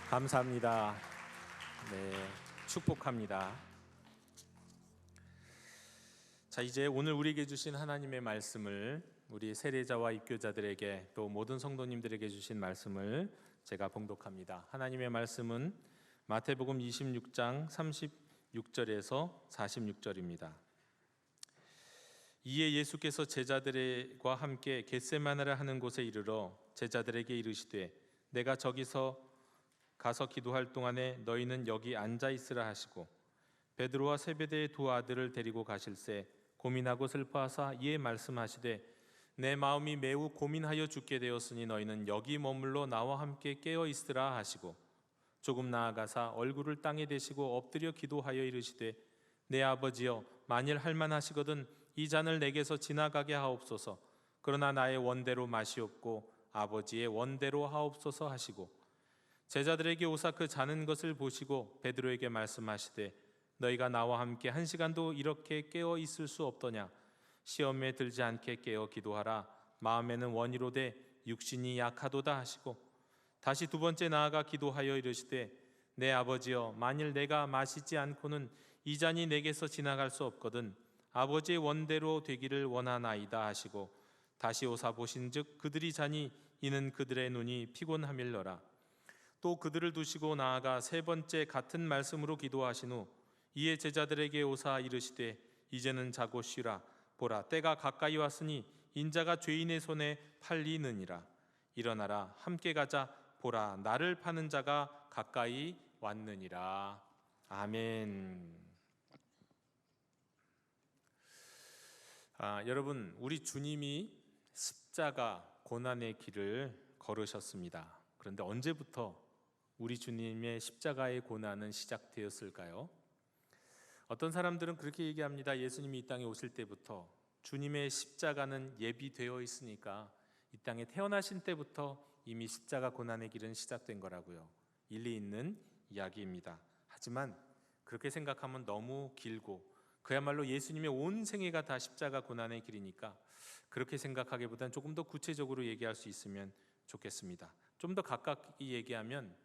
C: 감사합니다. 네, 축복합니다. 자, 이제 오늘 우리에게 주신 하나님의 말씀을 우리 세례자와 입교자들에게 또 모든 성도님들에게 주신 말씀을 제가 봉독합니다. 하나님의 말씀은 마태복음 26장 36절에서 46절입니다. 이에 예수께서 제자들과 함께 겟세마네라 하는 곳에 이르러 제자들에게 이르시되 내가 저기서 가서 기도할 동안에 너희는 여기 앉아 있으라 하시고 베드로와 세베대의 두 아들을 데리고 가실새 고민하고 슬퍼하사 이에 말씀하시되 내 마음이 매우 고민하여 죽게 되었으니 너희는 여기 머물러 나와 함께 깨어 있으라 하시고 조금 나아가사 얼굴을 땅에 대시고 엎드려 기도하여 이르시되 내 아버지여 만일 할만하시거든 이 잔을 내게서 지나가게 하옵소서. 그러나 나의 원대로 마시옵고 아버지의 원대로 하옵소서 하시고 제자들에게 오사 그 자는 것을 보시고 베드로에게 말씀하시되 너희가 나와 함께 한 시간도 이렇게 깨어 있을 수 없더냐? 시험에 들지 않게 깨어 기도하라. 마음에는 원이로되 육신이 약하도다 하시고 다시 두 번째 나아가 기도하여 이르시되 내 아버지여, 만일 내가 마시지 않고는 이 잔이 내게서 지나갈 수 없거든 아버지의 원대로 되기를 원하나이다 하시고 다시 오사 보신즉 그들이 자니 이는 그들의 눈이 피곤함일러라. 또 그들을 두시고 나아가 세 번째 같은 말씀으로 기도하신 후 이에 제자들에게 오사 이르시되 이제는 자고 쉬라. 보라, 때가 가까이 왔으니 인자가 죄인의 손에 팔리느니라. 일어나라, 함께 가자. 보라, 나를 파는 자가 가까이 왔느니라. 아멘. 여러분, 우리 주님이 십자가 고난의 길을 걸으셨습니다. 그런데 언제부터 우리 주님의 십자가의 고난은 시작되었을까요? 어떤 사람들은 그렇게 얘기합니다. 예수님이 이 땅에 오실 때부터 주님의 십자가는 예비되어 있으니까 이 땅에 태어나신 때부터 이미 십자가 고난의 길은 시작된 거라고요. 일리 있는 이야기입니다. 하지만 그렇게 생각하면 너무 길고 그야말로 예수님의 온 생애가 다 십자가 고난의 길이니까 그렇게 생각하기보다는 조금 더 구체적으로 얘기할 수 있으면 좋겠습니다. 좀 더 가깝게 얘기하면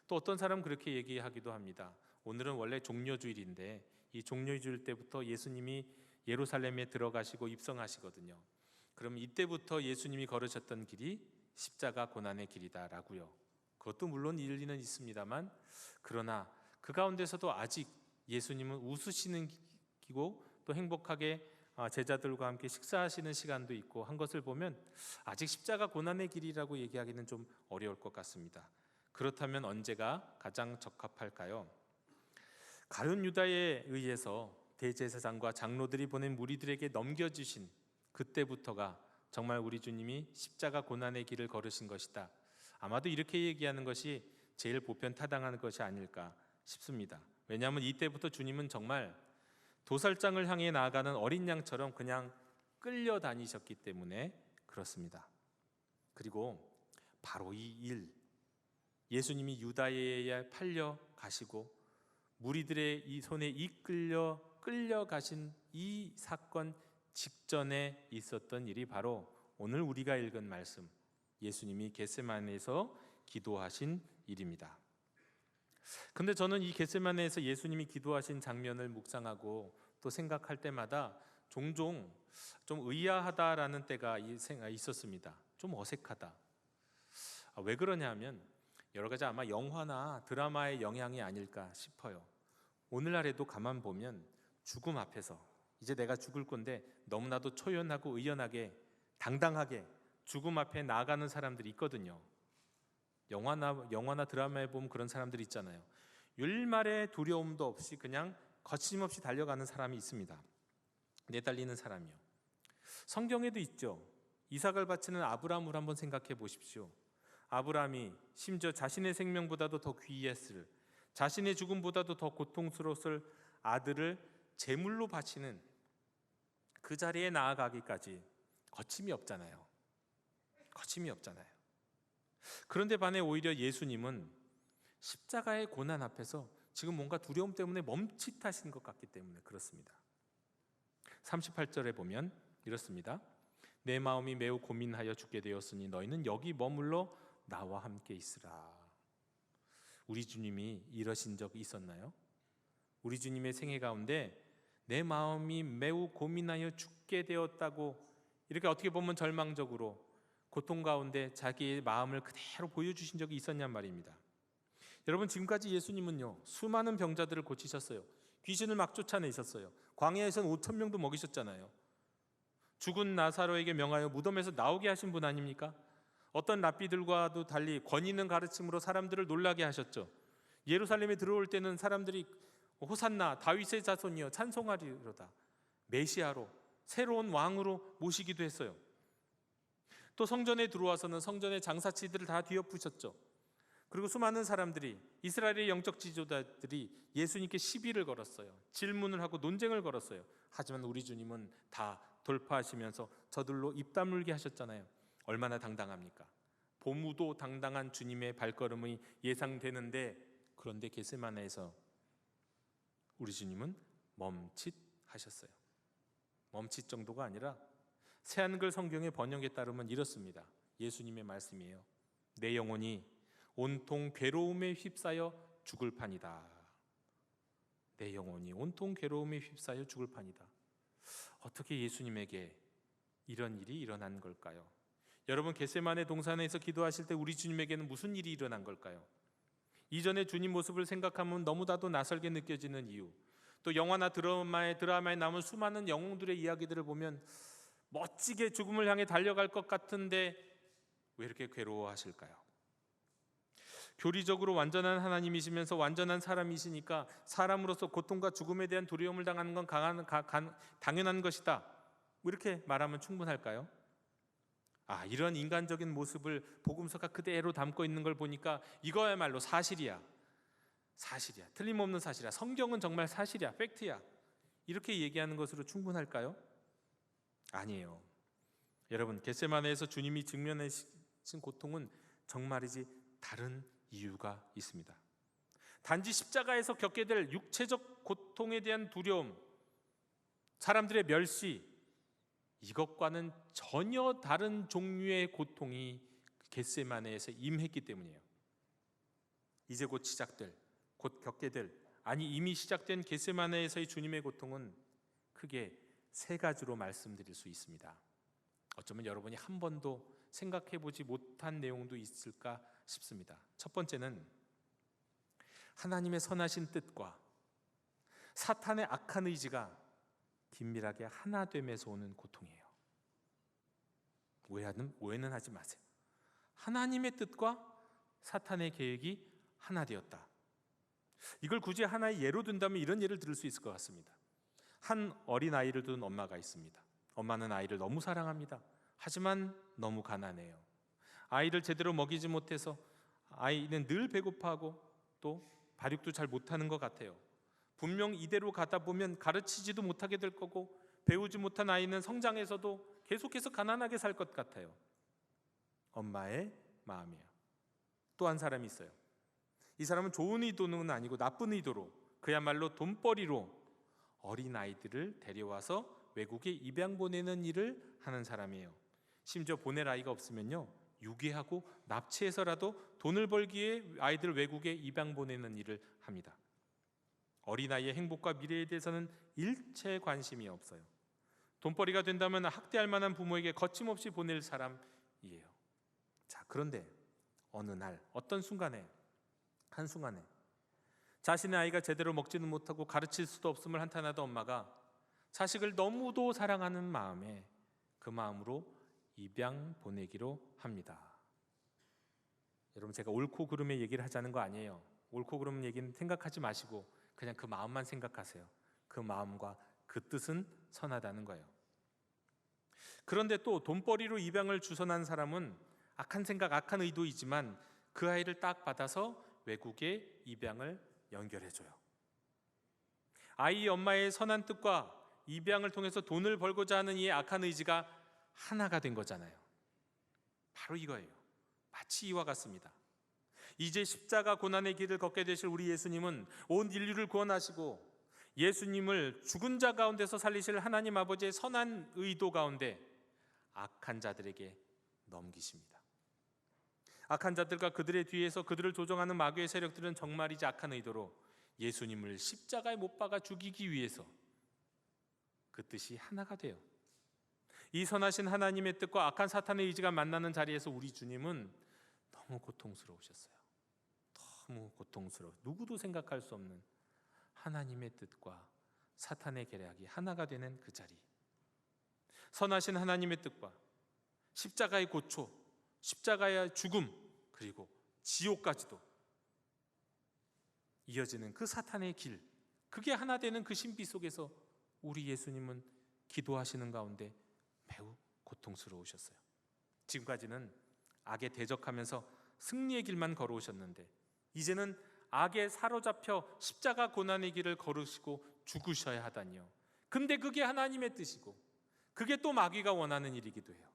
C: 또 어떤 사람은 그렇게 얘기하기도 합니다. 오늘은 원래 종려주일인데 이 종려주일 때부터 예수님이 예루살렘에 들어가시고 입성하시거든요. 그럼 이때부터 예수님이 걸으셨던 길이 십자가 고난의 길이다라고요. 그것도 물론 일리는 있습니다만 그러나 그 가운데서도 아직 예수님은 웃으시는 기고 또 행복하게 제자들과 함께 식사하시는 시간도 있고 한 것을 보면 아직 십자가 고난의 길이라고 얘기하기는 좀 어려울 것 같습니다. 그렇다면 언제가 가장 적합할까요? 가룟 유다에 의해서 대제사장과 장로들이 보낸 무리들에게 넘겨주신 그때부터가 정말 우리 주님이 십자가 고난의 길을 걸으신 것이다. 아마도 이렇게 얘기하는 것이 제일 보편타당한 것이 아닐까 싶습니다. 왜냐하면 이때부터 주님은 정말 도살장을 향해 나아가는 어린 양처럼 그냥 끌려다니셨기 때문에 그렇습니다. 그리고 바로 이 일, 예수님이 유다에 팔려 가시고 무리들의 이 손에 끌려가신 이 사건 직전에 있었던 일이 바로 오늘 우리가 읽은 말씀, 예수님이 겟세마네에서 기도하신 일입니다. 근데 저는 이 겟세마네에서 예수님이 기도하신 장면을 묵상하고 또 생각할 때마다 종종 좀 의아하다라는 때가 있었습니다. 좀 어색하다. 왜 그러냐면 여러 가지 아마 영화나 드라마의 영향이 아닐까 싶어요. 오늘날에도 가만 보면 죽음 앞에서 이제 내가 죽을 건데 너무나도 초연하고 의연하게 당당하게 죽음 앞에 나아가는 사람들이 있거든요. 영화나 드라마에 보면 그런 사람들이 있잖아요. 일말의 두려움도 없이 그냥 거침없이 달려가는 사람이 있습니다. 내달리는 사람이요. 성경에도 있죠. 이삭을 바치는 아브라함을 한번 생각해 보십시오. 아브라함이 심지어 자신의 생명보다도 더 귀했을, 자신의 죽음보다도 더 고통스러웠을 아들을 제물로 바치는 그 자리에 나아가기까지 거침이 없잖아요. 거침이 없잖아요. 그런데 반해 오히려 예수님은 십자가의 고난 앞에서 지금 뭔가 두려움 때문에 멈칫하신 것 같기 때문에 그렇습니다. 38절에 보면 이렇습니다. 내 마음이 매우 고민하여 죽게 되었으니 너희는 여기 머물러 나와 함께 있으라. 우리 주님이 이러신 적이 있었나요? 우리 주님의 생애 가운데 내 마음이 매우 고민하여 죽게 되었다고 이렇게 어떻게 보면 절망적으로 고통 가운데 자기의 마음을 그대로 보여주신 적이 있었냔 말입니다. 여러분, 지금까지 예수님은요 수많은 병자들을 고치셨어요. 귀신을 막 쫓아내셨어요. 광야에서는 5,000명도 먹이셨잖아요. 죽은 나사로에게 명하여 무덤에서 나오게 하신 분 아닙니까? 어떤 랍비들과도 달리 권위 있는 가르침으로 사람들을 놀라게 하셨죠. 예루살렘에 들어올 때는 사람들이 호산나 다윗의 자손이여 찬송하리로다, 메시아로 새로운 왕으로 모시기도 했어요. 또 성전에 들어와서는 성전의 장사치들을 다 뒤엎으셨죠. 그리고 수많은 사람들이, 이스라엘의 영적 지도자들이 예수님께 시비를 걸었어요. 질문을 하고 논쟁을 걸었어요. 하지만 우리 주님은 다 돌파하시면서 저들로 입 다물게 하셨잖아요. 얼마나 당당합니까? 보무도 당당한 주님의 발걸음이 예상되는데, 그런데 겟세마네에서 우리 주님은 멈칫하셨어요. 멈칫 정도가 아니라 새한글 성경의 번역에 따르면 이렇습니다. 예수님의 말씀이에요. 내 영혼이 온통 괴로움에 휩싸여 죽을 판이다. 내 영혼이 온통 괴로움에 휩싸여 죽을 판이다. 어떻게 예수님에게 이런 일이 일어난 걸까요? 여러분, 겟세마네 동산에서 기도하실 때 우리 주님에게는 무슨 일이 일어난 걸까요? 이전에 주님 모습을 생각하면 너무나도 낯설게 느껴지는 이유, 또 영화나 드라마에 남은 수많은 영웅들의 이야기들을 보면 멋지게 죽음을 향해 달려갈 것 같은데 왜 이렇게 괴로워하실까요? 교리적으로 완전한 하나님이시면서 완전한 사람이시니까 사람으로서 고통과 죽음에 대한 두려움을 당하는 건 당연한 것이다, 이렇게 말하면 충분할까요? 이런 인간적인 모습을 복음서가 그대로 담고 있는 걸 보니까 이거야말로 사실이야. 틀림없는 사실이야. 성경은 정말 사실이야. 팩트야. 이렇게 얘기하는 것으로 충분할까요? 아니에요. 여러분, 겟세마네에서 주님이 직면하신 고통은 정말이지 다른 이유가 있습니다. 단지 십자가에서 겪게 될 육체적 고통에 대한 두려움, 사람들의 멸시, 이것과는 전혀 다른 종류의 고통이 겟세마네에서 임했기 때문이에요. 이제 곧 겪게 될, 이미 시작된 겟세마네에서의 주님의 고통은 크게 세 가지로 말씀드릴 수 있습니다. 어쩌면 여러분이 한 번도 생각해보지 못한 내용도 있을까 싶습니다. 첫 번째는 하나님의 선하신 뜻과 사탄의 악한 의지가 긴밀하게 하나됨에서 오는 고통이에요. 오해는 하지 마세요. 하나님의 뜻과 사탄의 계획이 하나 되었다. 이걸 굳이 하나의 예로 든다면 이런 예를 들을 수 있을 것 같습니다. 한 어린아이를 둔 엄마가 있습니다. 엄마는 아이를 너무 사랑합니다. 하지만 너무 가난해요. 아이를 제대로 먹이지 못해서 아이는 늘 배고파하고 또 발육도 잘 못하는 것 같아요. 분명 이대로 가다 보면 가르치지도 못하게 될 거고 배우지 못한 아이는 성장해서도 계속해서 가난하게 살 것 같아요. 엄마의 마음이에요. 또 한 사람이 있어요. 이 사람은 좋은 의도는 아니고 나쁜 의도로, 그야말로 돈벌이로 어린아이들을 데려와서 외국에 입양 보내는 일을 하는 사람이에요. 심지어 보낼 아이가 없으면요, 유괴하고 납치해서라도 돈을 벌기 위해 아이들 외국에 입양 보내는 일을 합니다. 어린아이의 행복과 미래에 대해서는 일체 관심이 없어요. 돈벌이가 된다면 학대할 만한 부모에게 거침없이 보낼 사람이에요. 자, 그런데 어느 날 한순간에 자신의 아이가 제대로 먹지는 못하고 가르칠 수도 없음을 한탄하던 엄마가 자식을 너무도 사랑하는 마음에 그 마음으로 입양 보내기로 합니다. 여러분, 제가 옳고 그름의 얘기를 하자는 거 아니에요. 옳고 그름 얘기는 생각하지 마시고 그냥 그 마음만 생각하세요. 그 마음과 그 뜻은 선하다는 거예요. 그런데 또 돈벌이로 입양을 주선한 사람은 악한 생각, 악한 의도이지만 그 아이를 딱 받아서 외국에 입양을 연결해줘요. 아이 엄마의 선한 뜻과 입양을 통해서 돈을 벌고자 하는 이 악한 의지가 하나가 된 거잖아요. 바로 이거예요. 마치 이와 같습니다. 이제 십자가 고난의 길을 걷게 되실 우리 예수님은 온 인류를 구원하시고 예수님을 죽은 자 가운데서 살리실 하나님 아버지의 선한 의도 가운데 악한 자들에게 넘기십니다. 악한 자들과 그들의 뒤에서 그들을 조종하는 마귀의 세력들은 정말이지 악한 의도로 예수님을 십자가에 못 박아 죽이기 위해서 그 뜻이 하나가 돼요. 이 선하신 하나님의 뜻과 악한 사탄의 의지가 만나는 자리에서 우리 주님은 너무 고통스러우셨어요. 너무 고통스러워. 누구도 생각할 수 없는 하나님의 뜻과 사탄의 계략이 하나가 되는 그 자리. 선하신 하나님의 뜻과 십자가의 고초, 십자가의 죽음, 그리고 지옥까지도 이어지는 그 사탄의 길, 그게 하나 되는 그 신비 속에서 우리 예수님은 기도하시는 가운데 매우 고통스러우셨어요. 지금까지는 악에 대적하면서 승리의 길만 걸어오셨는데 이제는 악에 사로잡혀 십자가 고난의 길을 걸으시고 죽으셔야 하다니요. 근데 그게 하나님의 뜻이고 그게 또 마귀가 원하는 일이기도 해요.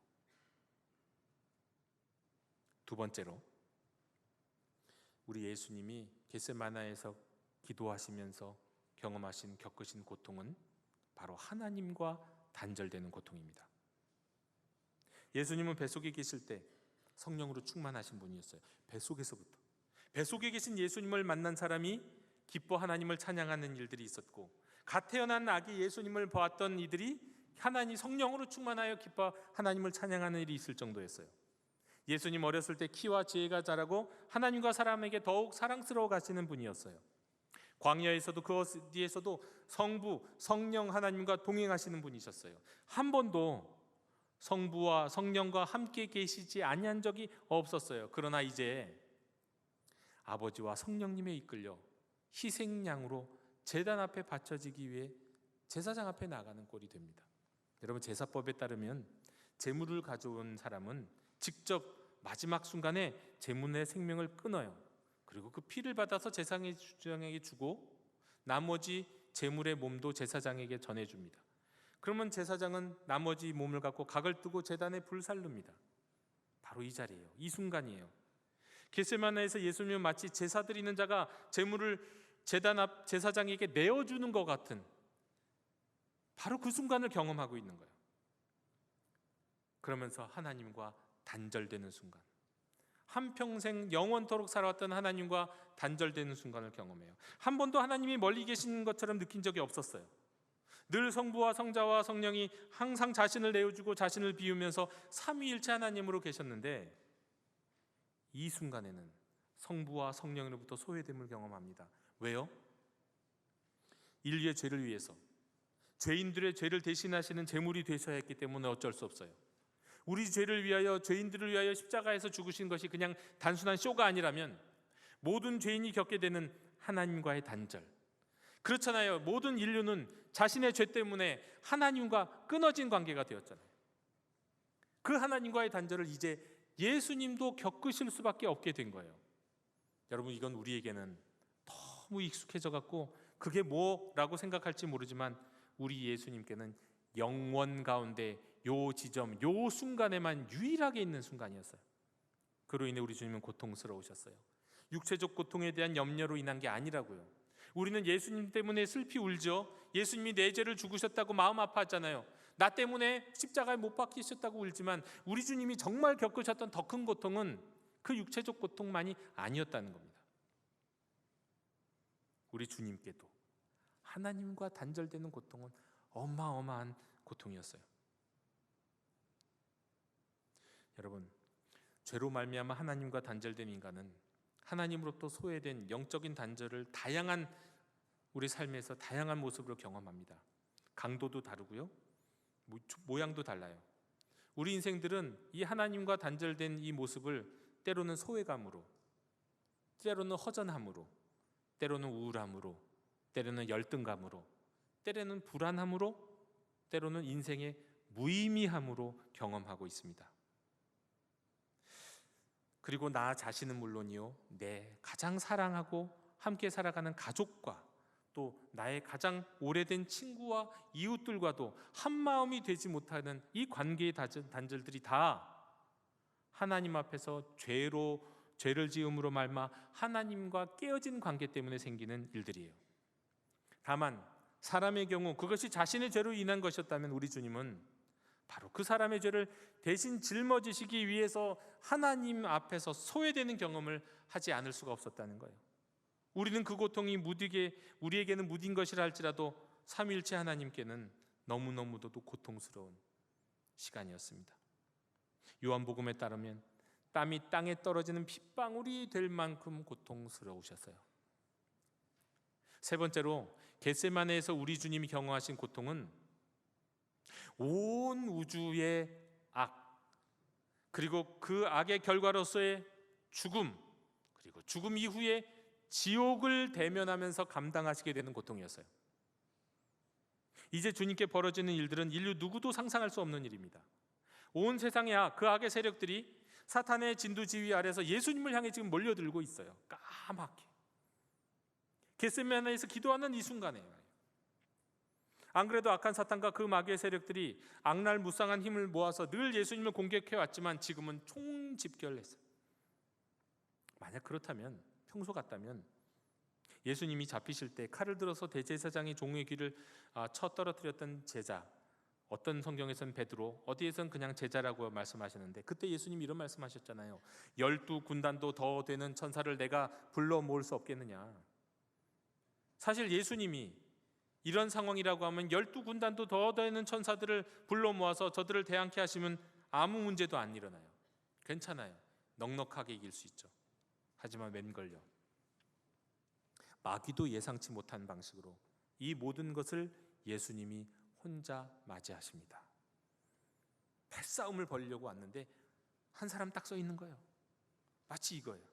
C: 두 번째로, 우리 예수님이 겟세마네에서 기도하시면서 경험하신 겪으신 고통은 바로 하나님과 단절되는 고통입니다. 예수님은 뱃속에 계실 때 성령으로 충만하신 분이었어요. 뱃속에서부터. 뱃속에 계신 예수님을 만난 사람이 기뻐 하나님을 찬양하는 일들이 있었고, 갓 태어난 아기 예수님을 보았던 이들이 하나님 성령으로 충만하여 기뻐 하나님을 찬양하는 일이 있을 정도였어요. 예수님 어렸을 때 키와 지혜가 자라고 하나님과 사람에게 더욱 사랑스러워 가시는 분이었어요. 광야에서도 그 어디에서도 성부, 성령 하나님과 동행하시는 분이셨어요. 한 번도 성부와 성령과 함께 계시지 아니한 적이 없었어요. 그러나 이제 아버지와 성령님에 이끌려 희생양으로 제단 앞에 바쳐지기 위해 제사장 앞에 나가는 꼴이 됩니다. 여러분, 제사법에 따르면 제물을 가져온 사람은 직접 마지막 순간에 제물의 생명을 끊어요. 그리고 그 피를 받아서 제사장에게 주고 나머지 제물의 몸도 제사장에게 전해줍니다. 그러면 제사장은 나머지 몸을 갖고 각을 뜨고 제단에 불살릅니다. 바로 이 자리예요. 이 순간이에요. 겟세마네에서 예수님은 마치 제사 드리는 자가 제물을 제단 앞 제사장에게 내어주는 것 같은 바로 그 순간을 경험하고 있는 거예요. 그러면서 하나님과 단절되는 순간, 한평생 영원토록 살아왔던 하나님과 단절되는 순간을 경험해요. 한 번도 하나님이 멀리 계신 것처럼 느낀 적이 없었어요. 늘 성부와 성자와 성령이 항상 자신을 내어주고 자신을 비우면서 삼위일체 하나님으로 계셨는데, 이 순간에는 성부와 성령으로부터 소외됨을 경험합니다. 왜요? 인류의 죄를 위해서 죄인들의 죄를 대신하시는 제물이 되셔야 했기 때문에 어쩔 수 없어요. 우리 죄를 위하여, 죄인들을 위하여 십자가에서 죽으신 것이 그냥 단순한 쇼가 아니라면 모든 죄인이 겪게 되는 하나님과의 단절, 그렇잖아요. 모든 인류는 자신의 죄 때문에 하나님과 끊어진 관계가 되었잖아요. 그 하나님과의 단절을 이제 예수님도 겪으실 수밖에 없게 된 거예요. 여러분, 이건 우리에게는 너무 익숙해져 갖고 그게 뭐라고 생각할지 모르지만 우리 예수님께는 영원 가운데 요 지점, 요 순간에만 유일하게 있는 순간이었어요. 그로 인해 우리 주님은 고통스러우셨어요. 육체적 고통에 대한 염려로 인한 게 아니라고요. 우리는 예수님 때문에 슬피 울죠. 예수님이 내 죄를 죽으셨다고 마음 아파하잖아요. 나 때문에 십자가에 못 박히셨다고 울지만 우리 주님이 정말 겪으셨던 더 큰 고통은 그 육체적 고통만이 아니었다는 겁니다. 우리 주님께도 하나님과 단절되는 고통은 어마어마한 고통이었어요. 여러분, 죄로 말미암아 하나님과 단절된 인간은 하나님으로부터 소외된 영적인 단절을 다양한 우리 삶에서 다양한 모습으로 경험합니다. 강도도 다르고요, 모양도 달라요. 우리 인생들은 이 하나님과 단절된 이 모습을 때로는 소외감으로, 때로는 허전함으로, 때로는 우울함으로, 때로는 열등감으로, 때로는 불안함으로, 때로는 인생의 무의미함으로 경험하고 있습니다. 그리고 나 자신은 물론이요, 내 가장 사랑하고 함께 살아가는 가족과 또 나의 가장 오래된 친구와 이웃들과도 한마음이 되지 못하는 이 관계의 단절들이 다 하나님 앞에서 죄를 지음으로 말미암아 하나님과 깨어진 관계 때문에 생기는 일들이에요. 다만 사람의 경우 그것이 자신의 죄로 인한 것이었다면 우리 주님은 바로 그 사람의 죄를 대신 짊어지시기 위해서 하나님 앞에서 소외되는 경험을 하지 않을 수가 없었다는 거예요. 우리는 그 고통이 우리에게는 무딘 것이라 할지라도 삼위일체 하나님께는 너무너무도 고통스러운 시간이었습니다. 요한복음에 따르면 땀이 땅에 떨어지는 핏방울이 될 만큼 고통스러우셨어요. 세 번째로 겟세마네에서 우리 주님이 경험하신 고통은 온 우주의 악, 그리고 그 악의 결과로서의 죽음, 그리고 죽음 이후에 지옥을 대면하면서 감당하시게 되는 고통이었어요. 이제 주님께 벌어지는 일들은 인류 누구도 상상할 수 없는 일입니다. 온 세상의 악, 그 악의 세력들이 사탄의 진두지휘 아래서 예수님을 향해 지금 몰려들고 있어요. 까맣게. 겟세마네에서 기도하는 이 순간에 안 그래도 악한 사탄과 그 마귀의 세력들이 악랄무쌍한 힘을 모아서 늘 예수님을 공격해왔지만 지금은 총집결했어요. 만약 그렇다면, 평소 같다면 예수님이 잡히실 때 칼을 들어서 대제사장의 종의 귀를 쳐 떨어뜨렸던 제자, 어떤 성경에서는 베드로, 어디에서는 그냥 제자라고 말씀하시는데, 그때 예수님이 이런 말씀하셨잖아요. 12군단도 더 되는 천사를 내가 불러 모을 수 없겠느냐. 사실 예수님이 이런 상황이라고 하면 12군단도 더 되는 천사들을 불러 모아서 저들을 대항케 하시면 아무 문제도 안 일어나요. 괜찮아요. 넉넉하게 이길 수 있죠. 하지만 웬걸요, 마귀도 예상치 못한 방식으로 이 모든 것을 예수님이 혼자 맞이하십니다. 패싸움을 벌이려고 왔는데 한 사람 딱 서 있는 거예요. 마치 이거예요.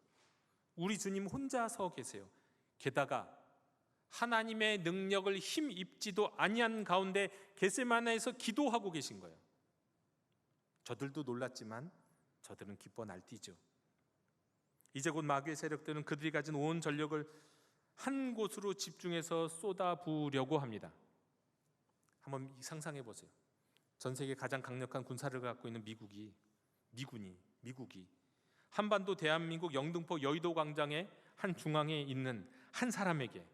C: 우리 주님 혼자 서 계세요. 게다가 하나님의 능력을 힘입지도 아니한 가운데 겟세마네에서 기도하고 계신 거예요. 저들도 놀랐지만 저들은 기뻐 날뛰죠. 이제 곧 마귀의 세력들은 그들이 가진 온 전력을 한 곳으로 집중해서 쏟아부으려고 합니다. 한번 상상해 보세요. 전 세계 가장 강력한 군사를 갖고 있는 미국이 한반도 대한민국 영등포 여의도 광장의 한 중앙에 있는 한 사람에게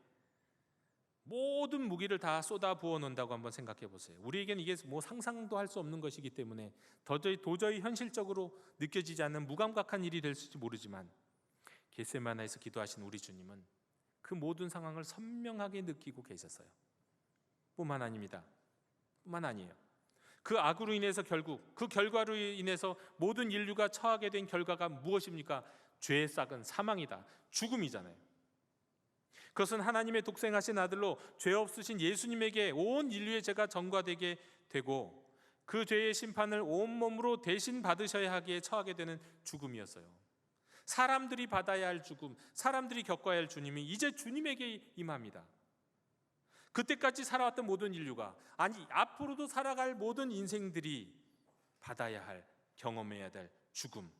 C: 모든 무기를 다 쏟아 부어 놓는다고 한번 생각해 보세요. 우리에겐 이게 뭐 상상도 할 수 없는 것이기 때문에 도저히 현실적으로 느껴지지 않는 무감각한 일이 될지 모르지만, 겟세마네에서 기도하신 우리 주님은 그 모든 상황을 선명하게 느끼고 계셨어요. 뿐만 아니에요. 그 악으로 인해서 결국 그 결과로 인해서 모든 인류가 처하게 된 결과가 무엇입니까? 죄의 싹은 사망이다, 죽음이잖아요. 그것은 하나님의 독생하신 아들로 죄 없으신 예수님에게 온 인류의 죄가 전가되게 되고 그 죄의 심판을 온몸으로 대신 받으셔야 하기에 처하게 되는 죽음이었어요. 사람들이 받아야 할 죽음, 사람들이 겪어야 할 주님이 이제 주님에게 임합니다. 그때까지 살아왔던 모든 인류가, 아니 앞으로도 살아갈 모든 인생들이 받아야 할, 경험해야 될 죽음,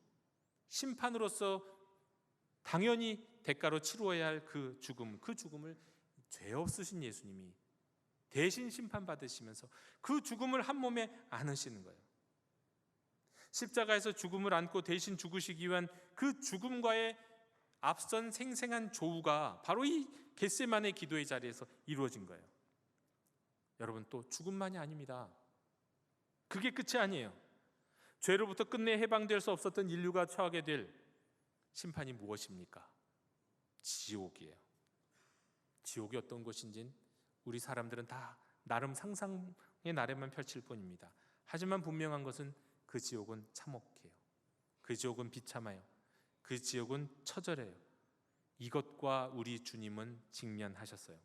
C: 심판으로서 당연히 대가로 치루어야 할 그 죽음을 죄 없으신 예수님이 대신 심판받으시면서 그 죽음을 한 몸에 안으시는 거예요. 십자가에서 죽음을 안고 대신 죽으시기 위한 그 죽음과의 앞선 생생한 조우가 바로 이 겟세마네 기도의 자리에서 이루어진 거예요. 여러분, 또 죽음만이 아닙니다. 그게 끝이 아니에요. 죄로부터 끝내 해방될 수 없었던 인류가 처하게 될 심판이 무엇입니까? 지옥이에요. 지옥이 어떤 곳인지는 우리 사람들은 다 나름 상상의 나래만 펼칠 뿐입니다. 하지만 분명한 것은 그 지옥은 참혹해요. 그 지옥은 비참해요. 그 지옥은 처절해요. 이것과 우리 주님은 직면하셨어요.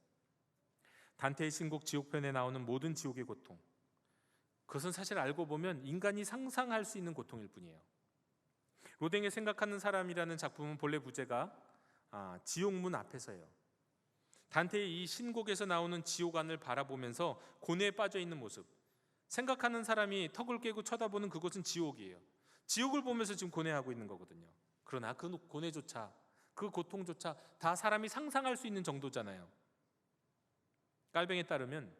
C: 단테의 신곡 지옥편에 나오는 모든 지옥의 고통, 그것은 사실 알고 보면 인간이 상상할 수 있는 고통일 뿐이에요. 로댕의 생각하는 사람이라는 작품은 본래 부제가 지옥문 앞에서예요. 단테의 이 신곡에서 나오는 지옥안을 바라보면서 고뇌에 빠져 있는 모습, 생각하는 사람이 턱을 깨고 쳐다보는 그곳은 지옥이에요. 지옥을 보면서 지금 고뇌하고 있는 거거든요. 그러나 그 고뇌조차, 그 고통조차 다 사람이 상상할 수 있는 정도잖아요. 깔뱅에 따르면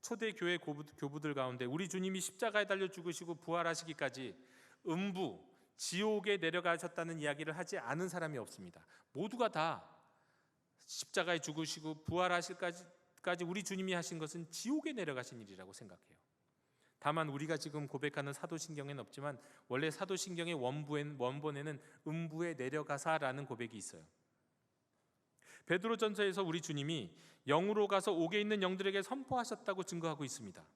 C: 초대 교회 교부들 가운데 우리 주님이 십자가에 달려 죽으시고 부활하시기까지 음부, 지옥에 내려가셨다는 이야기를 하지 않은 사람이 없습니다. 모두가 다 십자가에 죽으시고 부활하실까지 우리 주님이 하신 것은 지옥에 내려가신 일이라고 생각해요. 다만 우리가 지금 고백하는 사도신경에는 없지만 원래 사도신경의 원본에는 음부에 내려가사라는 고백이 있어요. 베드로전서에서 우리 주님이 영으로 가서 옥에 있는 영들에게 선포하셨다고 증거하고 있습니다.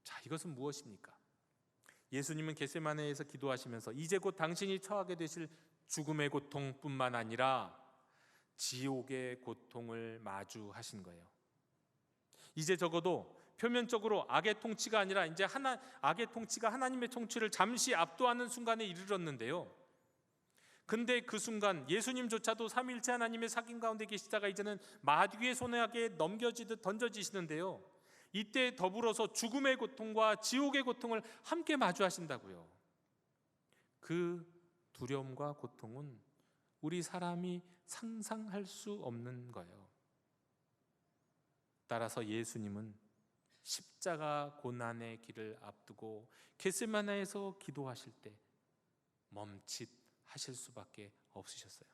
C: 자, 이것은 무엇입니까? 예수님은 겟세마네에서 기도하시면서 이제 곧 당신이 처하게 되실 죽음의 고통뿐만 아니라 지옥의 고통을 마주하신 거예요. 이제 적어도 표면적으로 악의 통치가 아니라 이제 악의 통치가 하나님의 통치를 잠시 압도하는 순간에 이르렀는데요. 근데 그 순간 예수님조차도 삼위일체 하나님의 사귐 가운데 계시다가 이제는 마귀의 손에게 넘겨지듯 던져지시는데요. 이때 더불어서 죽음의 고통과 지옥의 고통을 함께 마주하신다고요. 그 두려움과 고통은 우리 사람이 상상할 수 없는 거예요. 따라서 예수님은 십자가 고난의 길을 앞두고 겟세마네에서 기도하실 때 멈칫하실 수밖에 없으셨어요.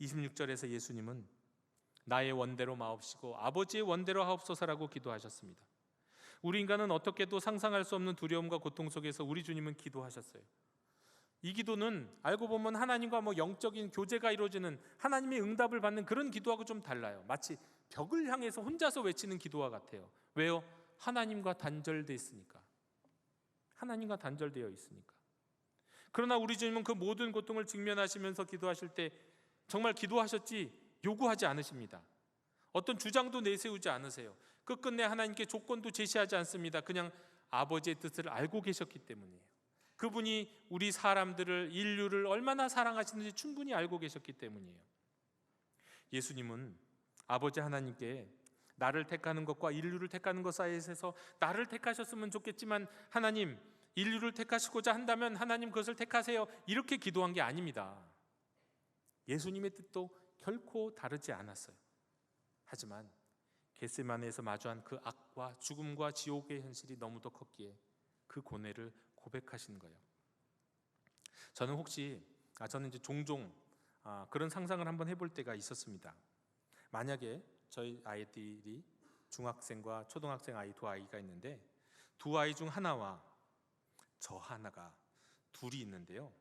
C: 26절에서 예수님은 나의 원대로 마옵시고 아버지의 원대로 하옵소서라고 기도하셨습니다. 우리 인간은 어떻게도 상상할 수 없는 두려움과 고통 속에서 우리 주님은 기도하셨어요. 이 기도는 알고 보면 하나님과 영적인 교제가 이루어지는, 하나님의 응답을 받는 그런 기도하고 좀 달라요. 마치 벽을 향해서 혼자서 외치는 기도와 같아요. 왜요? 하나님과 단절되어 있으니까. 하나님과 단절되어 있으니까. 그러나 우리 주님은 그 모든 고통을 직면하시면서 기도하실 때 정말 기도하셨지 요구하지 않으십니다. 어떤 주장도 내세우지 않으세요. 끝끝내 하나님께 조건도 제시하지 않습니다. 그냥 아버지의 뜻을 알고 계셨기 때문이에요. 그분이 우리 사람들을, 인류를 얼마나 사랑하시는지 충분히 알고 계셨기 때문이에요. 예수님은 아버지 하나님께 나를 택하는 것과 인류를 택하는 것 사이에서 나를 택하셨으면 좋겠지만 하나님, 인류를 택하시고자 한다면 하나님 그것을 택하세요, 이렇게 기도한 게 아닙니다. 예수님의 뜻도 결코 다르지 않았어요. 하지만 겟세마네에서 마주한 그 악과 죽음과 지옥의 현실이 너무도 컸기에 그 고뇌를 고백하신 거예요. 저는 이제 종종 그런 상상을 한번 해볼 때가 있었습니다. 만약에 저희 아이들이 중학생과 초등학생 아이 두 아이가 있는데, 두 아이 중 하나와 저 하나가 둘이 있는데요,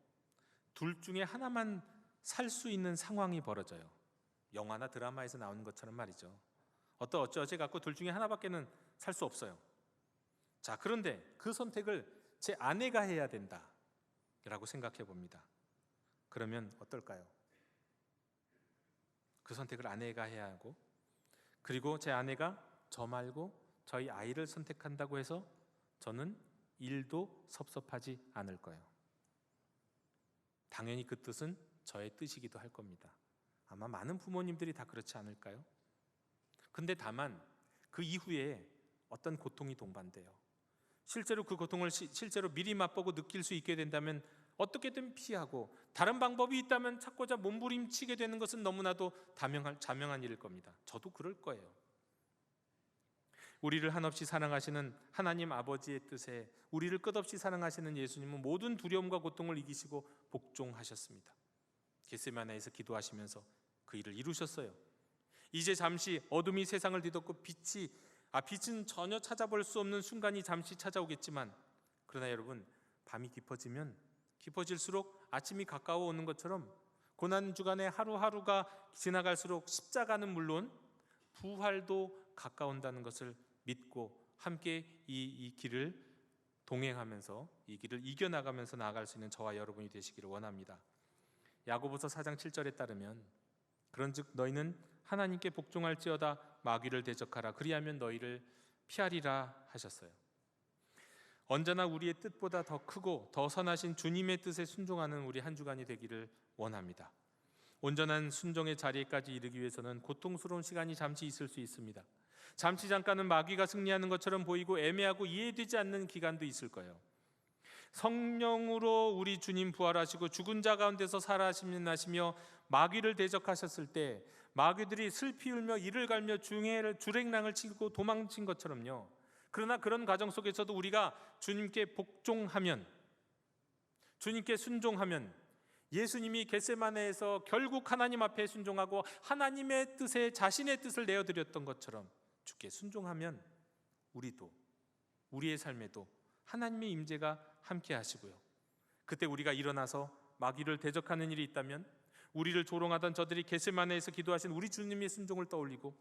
C: 둘 중에 하나만 살 수 있는 상황이 벌어져요. 영화나 드라마에서 나오는 것처럼 말이죠. 어째 갖고 둘 중에 하나밖에는 살 수 없어요. 자, 그런데 그 선택을 제 아내가 해야 된다 라고 생각해 봅니다. 그러면 어떨까요? 그 선택을 아내가 해야 하고, 그리고 제 아내가 저 말고 저희 아이를 선택한다고 해서 저는 일도 섭섭하지 않을 거예요. 당연히 그 뜻은 저의 뜻이기도 할 겁니다. 아마 많은 부모님들이 다 그렇지 않을까요? 근데 다만 그 이후에 어떤 고통이 동반돼요. 실제로 그 고통을 실제로 미리 맛보고 느낄 수 있게 된다면 어떻게든 피하고, 다른 방법이 있다면 찾고자 몸부림치게 되는 것은 너무나도 자명한 일일 겁니다. 저도 그럴 거예요. 우리를 한없이 사랑하시는 하나님 아버지의 뜻에 우리를 끝없이 사랑하시는 예수님은 모든 두려움과 고통을 이기시고 복종하셨습니다. 겟세마네에서 기도하시면서 그 일을 이루셨어요. 이제 잠시 어둠이 세상을 뒤덮고 빛은 전혀 찾아볼 수 없는 순간이 잠시 찾아오겠지만, 그러나 여러분, 밤이 깊어질수록 아침이 가까워 오는 것처럼 고난 주간의 하루하루가 지나갈수록 십자가는 물론 부활도 가까운다는 것을 믿고 함께 이 길을 동행하면서, 이 길을 이겨나가면서 나아갈 수 있는 저와 여러분이 되시기를 원합니다. 야고보서 4장 7절에 따르면 그런즉 너희는 하나님께 복종할지어다 마귀를 대적하라 그리하면 너희를 피하리라 하셨어요. 언제나 우리의 뜻보다 더 크고 더 선하신 주님의 뜻에 순종하는 우리 한 주간이 되기를 원합니다. 온전한 순종의 자리까지 이르기 위해서는 고통스러운 시간이 잠시 있을 수 있습니다. 잠깐은 마귀가 승리하는 것처럼 보이고 애매하고 이해되지 않는 기간도 있을 거예요. 성령으로 우리 주님 부활하시고 죽은 자 가운데서 살아나시며 마귀를 대적하셨을 때 마귀들이 슬피 울며 이를 갈며 주랭랑을 치고 도망친 것처럼요. 그러나 그런 과정 속에서도 우리가 주님께 복종하면, 주님께 순종하면, 예수님이 겟세마네에서 결국 하나님 앞에 순종하고 하나님의 뜻에 자신의 뜻을 내어드렸던 것처럼 주께 순종하면 우리도, 우리의 삶에도 하나님의 임재가 함께 하시고요. 그때 우리가 일어나서 마귀를 대적하는 일이 있다면 우리를 조롱하던 저들이 겟세마네에서 기도하신 우리 주님의 순종을 떠올리고,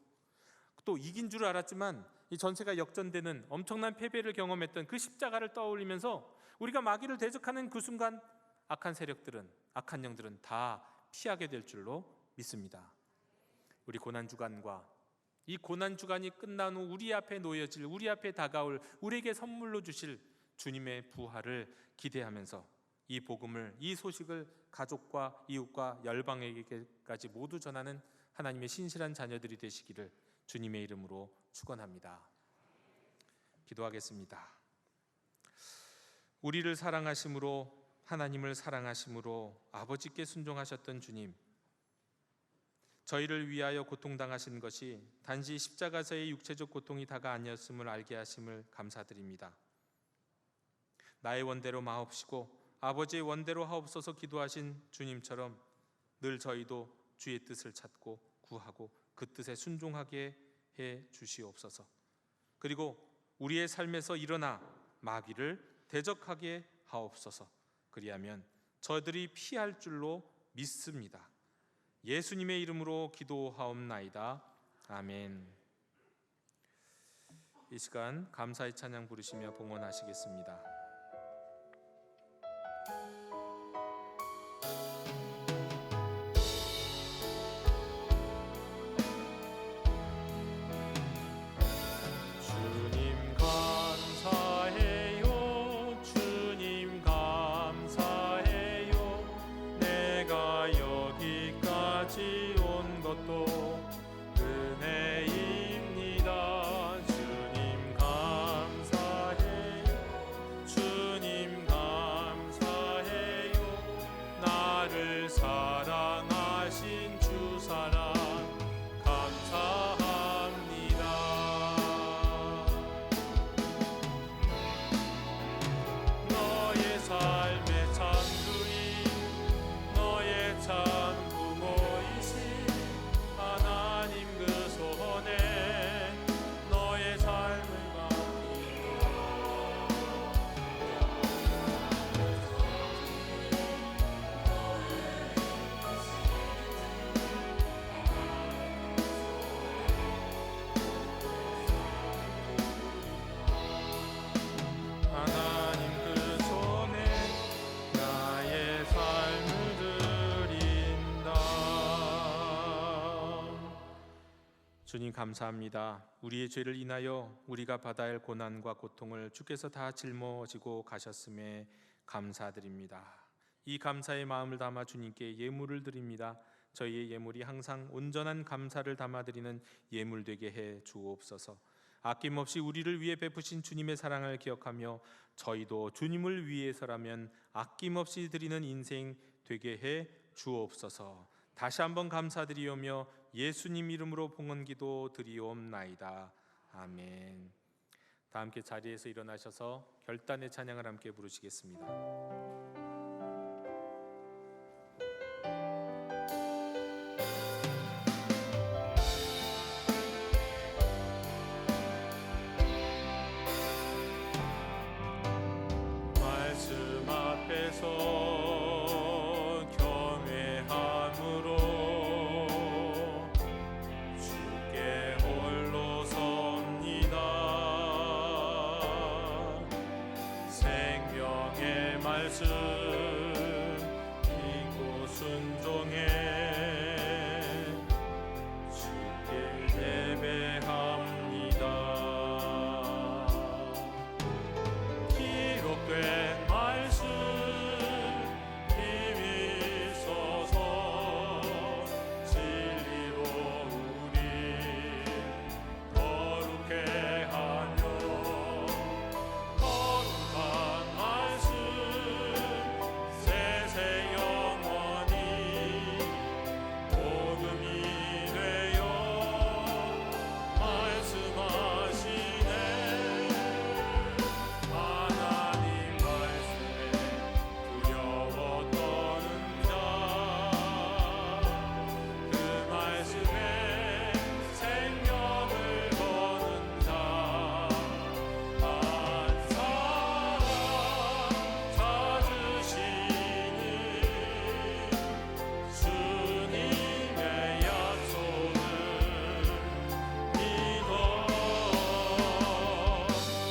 C: 또 이긴 줄 알았지만 이 전세가 역전되는 엄청난 패배를 경험했던 그 십자가를 떠올리면서 우리가 마귀를 대적하는 그 순간 악한 세력들은, 악한 영들은 다 피하게 될 줄로 믿습니다. 우리 고난주간과 이 고난주간이 끝난 후 우리 앞에 놓여질, 우리 앞에 다가올, 우리에게 선물로 주실 주님의 부활을 기대하면서 이 복음을, 이 소식을 가족과 이웃과 열방에게까지 모두 전하는 하나님의 신실한 자녀들이 되시기를 주님의 이름으로 축원합니다. 기도하겠습니다. 우리를 사랑하심으로, 하나님을 사랑하심으로 아버지께 순종하셨던 주님, 저희를 위하여 고통당하신 것이 단지 십자가에서의 육체적 고통이 다가 아니었음을 알게 하심을 감사드립니다. 나의 원대로 마옵시고 아버지의 원대로 하옵소서 기도하신 주님처럼 늘 저희도 주의 뜻을 찾고 구하고 그 뜻에 순종하게 해 주시옵소서. 그리고 우리의 삶에서 일어나 마귀를 대적하게 하옵소서. 그리하면 저들이 피할 줄로 믿습니다. 예수님의 이름으로 기도하옵나이다. 아멘. 이 시간 감사의 찬양 부르시며 봉헌하시겠습니다. 주님 감사해요. 주님 감사해요. 내가 여기까지 온 것도 은혜입니다. 주님 감사해요. 주님 감사해요. 나를 사랑하신 주 사랑 감사합니다. 너의 삶의 참 주인, 너의 참 부모이신 하나님 그 손에 너의 삶을 하나님 그 손에 나의 삶을 드린다. 주님 감사합니다. 우리의 죄를 인하여 우리가 받아야 할 고난과 고통을 주께서 다 짊어지고 가셨음에 감사드립니다. 이 감사의 마음을 담아 주님께 예물을 드립니다. 저희의 예물이 항상 온전한 감사를 담아드리는 예물 되게 해 주옵소서. 아낌없이 우리를 위해 베푸신 주님의 사랑을 기억하며 저희도 주님을 위해서라면 아낌없이 드리는 인생 되게 해 주옵소서. 다시 한번 감사드리오며 예수님 이름으로 봉헌기도 드리옵나이다. 아멘. 다 함께 자리에서 일어나셔서 결단의 찬양을 함께 부르시겠습니다. 말씀 앞에서 겸회함으로 주께 홀로 섭니다. 생명의 말씀 믿고 순종해 주께 예배합니다. 기록된 말씀 힘이 있어서 진리로 우리 거룩해 하며 거룩한 말씀 세세 영원히 복음이 되어 말씀하시네. 하나님 말씀에 두려워 떠는 자, 그 말씀에 생명을 거는 자, 한 사람 찾으시니 주님의 약속을 믿어.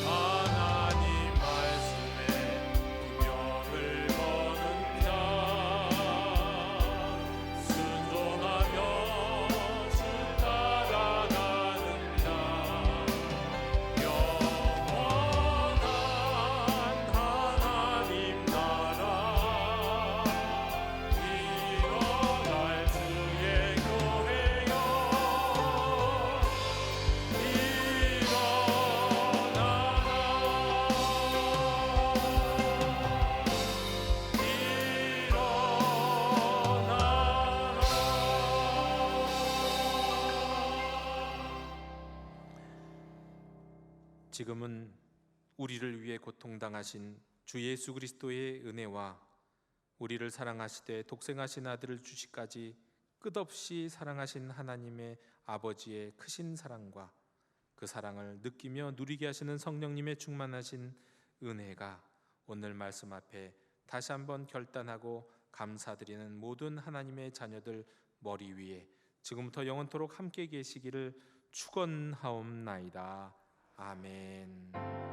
C: 하나님 말씀에 분명을 거는 자, 순종하며 주 따라가는 자, 영원한 하나님 나라 일어날 주의 교회여 지금은 우리를 위해 고통당하신 주 예수 그리스도의 은혜와 우리를 사랑하시되 독생하신 아들을 주시까지 끝없이 사랑하신 하나님의 아버지의 크신 사랑과 그 사랑을 느끼며 누리게 하시는 성령님의 충만하신 은혜가 오늘 말씀 앞에 다시 한번 결단하고 감사드리는 모든 하나님의 자녀들 머리 위에 지금부터 영원토록 함께 계시기를 축원하옵나이다. 아멘.